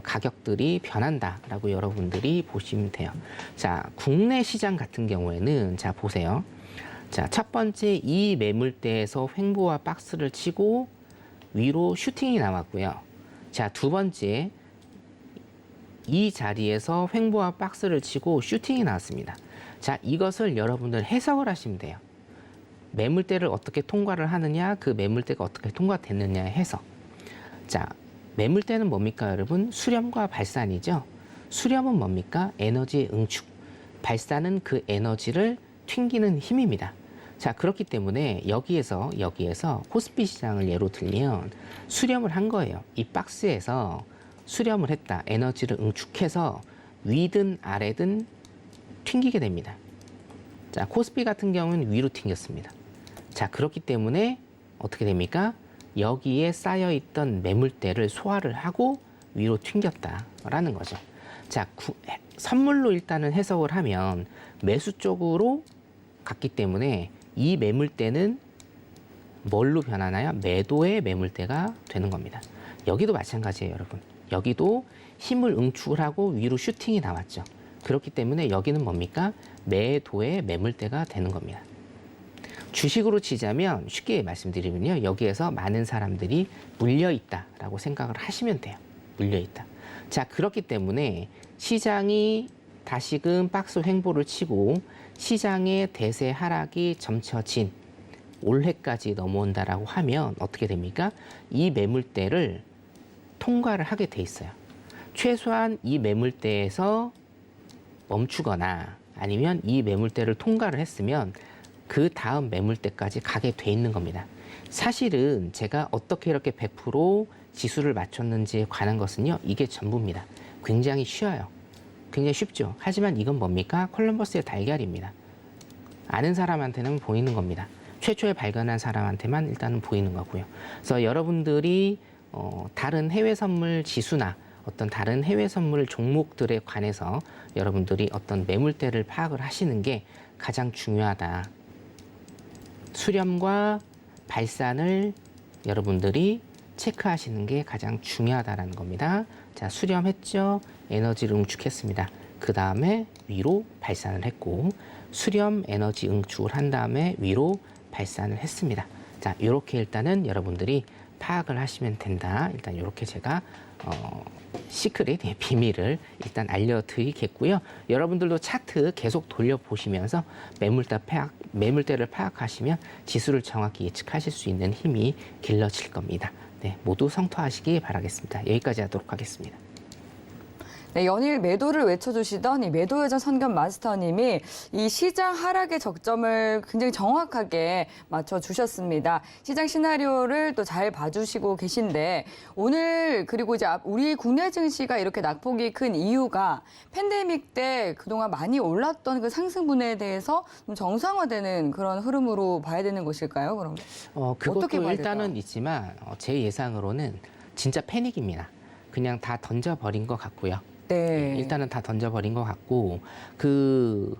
가격들이 변한다라고 여러분들이 보시면 돼요. 자, 국내 시장 같은 경우에는 자, 보세요. 자, 첫 번째 이 매물대에서 횡보와 박스를 치고 위로 슈팅이 나왔고요. 자, 두 번째 이 자리에서 횡보와 박스를 치고 슈팅이 나왔습니다. 자, 이것을 여러분들 해석을 하시면 돼요. 매물대를 어떻게 통과를 하느냐, 그 매물대가 어떻게 통과됐느냐의 해석. 자, 매물대는 뭡니까, 여러분? 수렴과 발산이죠. 수렴은 뭡니까? 에너지의 응축. 발산은 그 에너지를 튕기는 힘입니다. 자, 그렇기 때문에 여기에서 코스피 시장을 예로 들면 수렴을 한 거예요. 이 박스에서 수렴을 했다. 에너지를 응축해서 위든 아래든 튕기게 됩니다. 자, 코스피 같은 경우는 위로 튕겼습니다. 자, 그렇기 때문에 어떻게 됩니까? 여기에 쌓여있던 매물대를 소화를 하고 위로 튕겼다라는 거죠. 자, 선물로 일단은 해석을 하면 매수 쪽으로 갔기 때문에 이 매물대는 뭘로 변하나요? 매도의 매물대가 되는 겁니다. 여기도 마찬가지예요, 여러분. 여기도 힘을 응축을 하고 위로 슈팅이 나왔죠. 그렇기 때문에 여기는 뭡니까? 매도의 매물대가 되는 겁니다. 주식으로 치자면 쉽게 말씀드리면요, 여기에서 많은 사람들이 물려있다라고 생각을 하시면 돼요. 물려있다. 자, 그렇기 때문에 시장이 다시금 박스 횡보를 치고 시장의 대세 하락이 점쳐진 올해까지 넘어온다라고 하면 어떻게 됩니까? 이 매물대를 통과를 하게 돼 있어요. 최소한 이 매물대에서 멈추거나 아니면 이 매물대를 통과를 했으면 그 다음 매물대까지 가게 돼 있는 겁니다. 사실은 제가 어떻게 이렇게 100% 지수를 맞췄는지에 관한 것은요, 이게 전부입니다. 굉장히 쉬워요. 굉장히 쉽죠. 하지만 이건 뭡니까? 콜럼버스의 달걀입니다. 아는 사람한테는 보이는 겁니다. 최초에 발견한 사람한테만 일단은 보이는 거고요. 그래서 여러분들이 다른 해외 선물 지수나 어떤 다른 해외 선물 종목들에 관해서 여러분들이 어떤 매물대를 파악을 하시는 게 가장 중요하다. 수렴과 발산을 여러분들이 체크하시는 게 가장 중요하다라는 겁니다. 자, 수렴했죠? 에너지를 응축했습니다. 그 다음에 위로 발산을 했고, 수렴 에너지 응축을 한 다음에 위로 발산을 했습니다. 자, 이렇게 일단은 여러분들이 파악을 하시면 된다. 일단 이렇게 제가 시크릿, 비밀을 일단 알려드리겠고요. 여러분들도 차트 계속 돌려보시면서 매물대를 파악하시면 지수를 정확히 예측하실 수 있는 힘이 길러질 겁니다. 네, 모두 성투하시기 바라겠습니다. 여기까지 하도록 하겠습니다. 네, 연일 매도를 외쳐주시던 이 매도회전 선견 마스터님이 이 시장 하락의 적점을 굉장히 정확하게 맞춰주셨습니다. 시장 시나리오를 또 잘 봐주시고 계신데 오늘 그리고 이제 우리 국내 증시가 이렇게 낙폭이 큰 이유가 팬데믹 때 그동안 많이 올랐던 그 상승분에 대해서 좀 정상화되는 그런 흐름으로 봐야 되는 것일까요? 그럼 그것도 어떻게 봐야 일단은 될까요? 있지만 제 예상으로는 진짜 패닉입니다. 그냥 다 던져버린 것 같고요. 네. 일단은 다 던져버린 것 같고, 그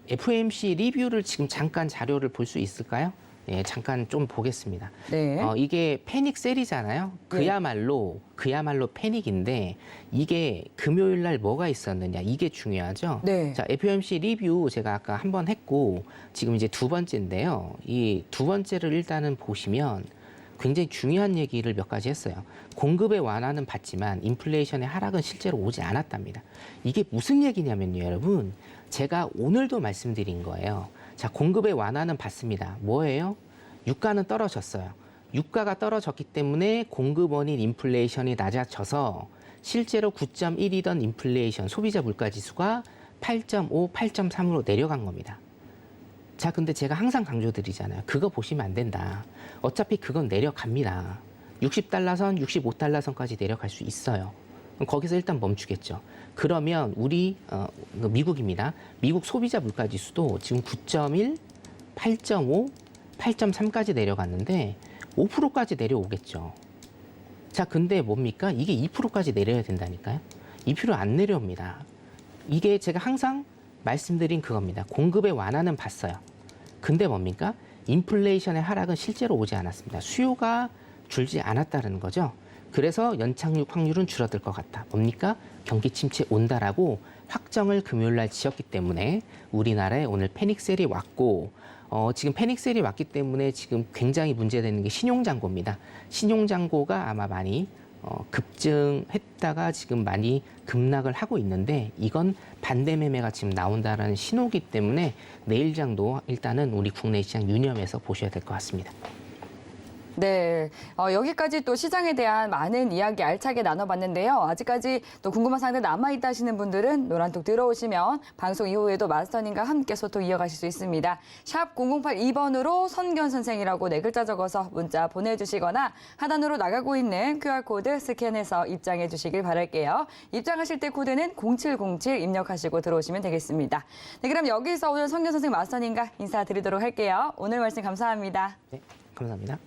FOMC 리뷰를 지금 잠깐 자료를 볼 수 있을까요? 네, 잠깐 좀 보겠습니다. 네. 이게 패닉 셀이잖아요. 그야말로 패닉인데 이게 금요일 날 뭐가 있었느냐, 이게 중요하죠. 네. 자, FOMC 리뷰 제가 아까 한 번 했고 지금 이제 두 번째인데요. 이 두 번째를 일단은 보시면 굉장히 중요한 얘기를 몇 가지 했어요. 공급의 완화는 봤지만 인플레이션의 하락은 실제로 오지 않았답니다. 이게 무슨 얘기냐면요, 여러분. 제가 오늘도 말씀드린 거예요. 자, 공급의 완화는 봤습니다. 뭐예요? 유가는 떨어졌어요. 유가가 떨어졌기 때문에 공급원인 인플레이션이 낮아져서 실제로 9.1이던 인플레이션 소비자 물가지수가 8.5, 8.3으로 내려간 겁니다. 자, 근데 제가 항상 강조드리잖아요. 그거 보시면 안 된다. 어차피 그건 내려갑니다. 60달러 선, 65달러 선까지 내려갈 수 있어요. 그럼 거기서 일단 멈추겠죠. 그러면 우리 미국입니다. 미국 소비자 물가지수도 지금 9.1, 8.5, 8.3까지 내려갔는데 5%까지 내려오겠죠. 자, 근데 뭡니까? 이게 2%까지 내려야 된다니까요. 2% 안 내려옵니다. 이게 제가 항상 말씀드린 그겁니다. 공급의 완화는 봤어요. 근데 뭡니까? 인플레이션의 하락은 실제로 오지 않았습니다. 수요가 줄지 않았다는 거죠. 그래서 연착륙 확률은 줄어들 것 같다. 뭡니까? 경기 침체 온다라고 확정을 금요일 날 지었기 때문에 우리나라에 오늘 패닉셀이 왔고, 지금 패닉셀이 왔기 때문에 지금 굉장히 문제되는 게 신용잔고입니다. 신용잔고가 아마 많이 급증했다가 지금 많이 급락을 하고 있는데, 이건 반대 매매가 지금 나온다라는 신호기 때문에 내일장도 일단은 우리 국내 시장 유념해서 보셔야 될 것 같습니다. 네, 여기까지 또 시장에 대한 많은 이야기 알차게 나눠봤는데요. 아직까지 또 궁금한 사항들 남아있다 하시는 분들은 노란톡 들어오시면 방송 이후에도 마스터님과 함께 소통 이어가실 수 있습니다. 샵 0082번으로 선견선생이라고 4글자 적어서 문자 보내주시거나 하단으로 나가고 있는 QR코드 스캔해서 입장해 주시길 바랄게요. 입장하실 때 코드는 0707 입력하시고 들어오시면 되겠습니다. 네, 그럼 여기서 오늘 선견선생 마스터님과 인사드리도록 할게요. 오늘 말씀 감사합니다. 네, 감사합니다.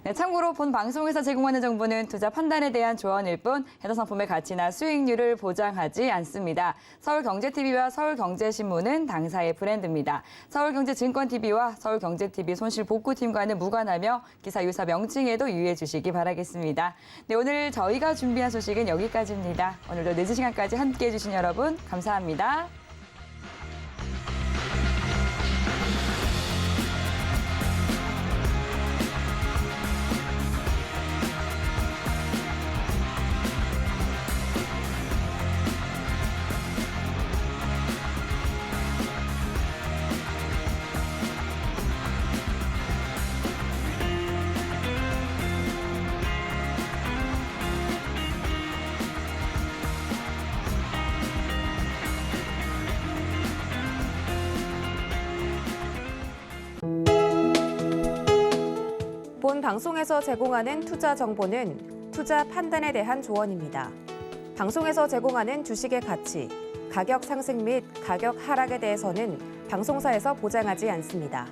네, 참고로 본 방송에서 제공하는 정보는 투자 판단에 대한 조언일 뿐 해당 상품의 가치나 수익률을 보장하지 않습니다. 서울경제TV와 서울경제신문은 당사의 브랜드입니다. 서울경제증권TV와 서울경제TV 손실복구팀과는 무관하며 기사 유사 명칭에도 유의해 주시기 바라겠습니다. 네, 오늘 저희가 준비한 소식은 여기까지입니다. 오늘도 늦은 시간까지 함께해 주신 여러분 감사합니다. 본 방송에서 제공하는 투자 정보는 투자 판단에 대한 조언입니다. 방송에서 제공하는 주식의 가치, 가격 상승 및 가격 하락에 대해서는 방송사에서 보장하지 않습니다.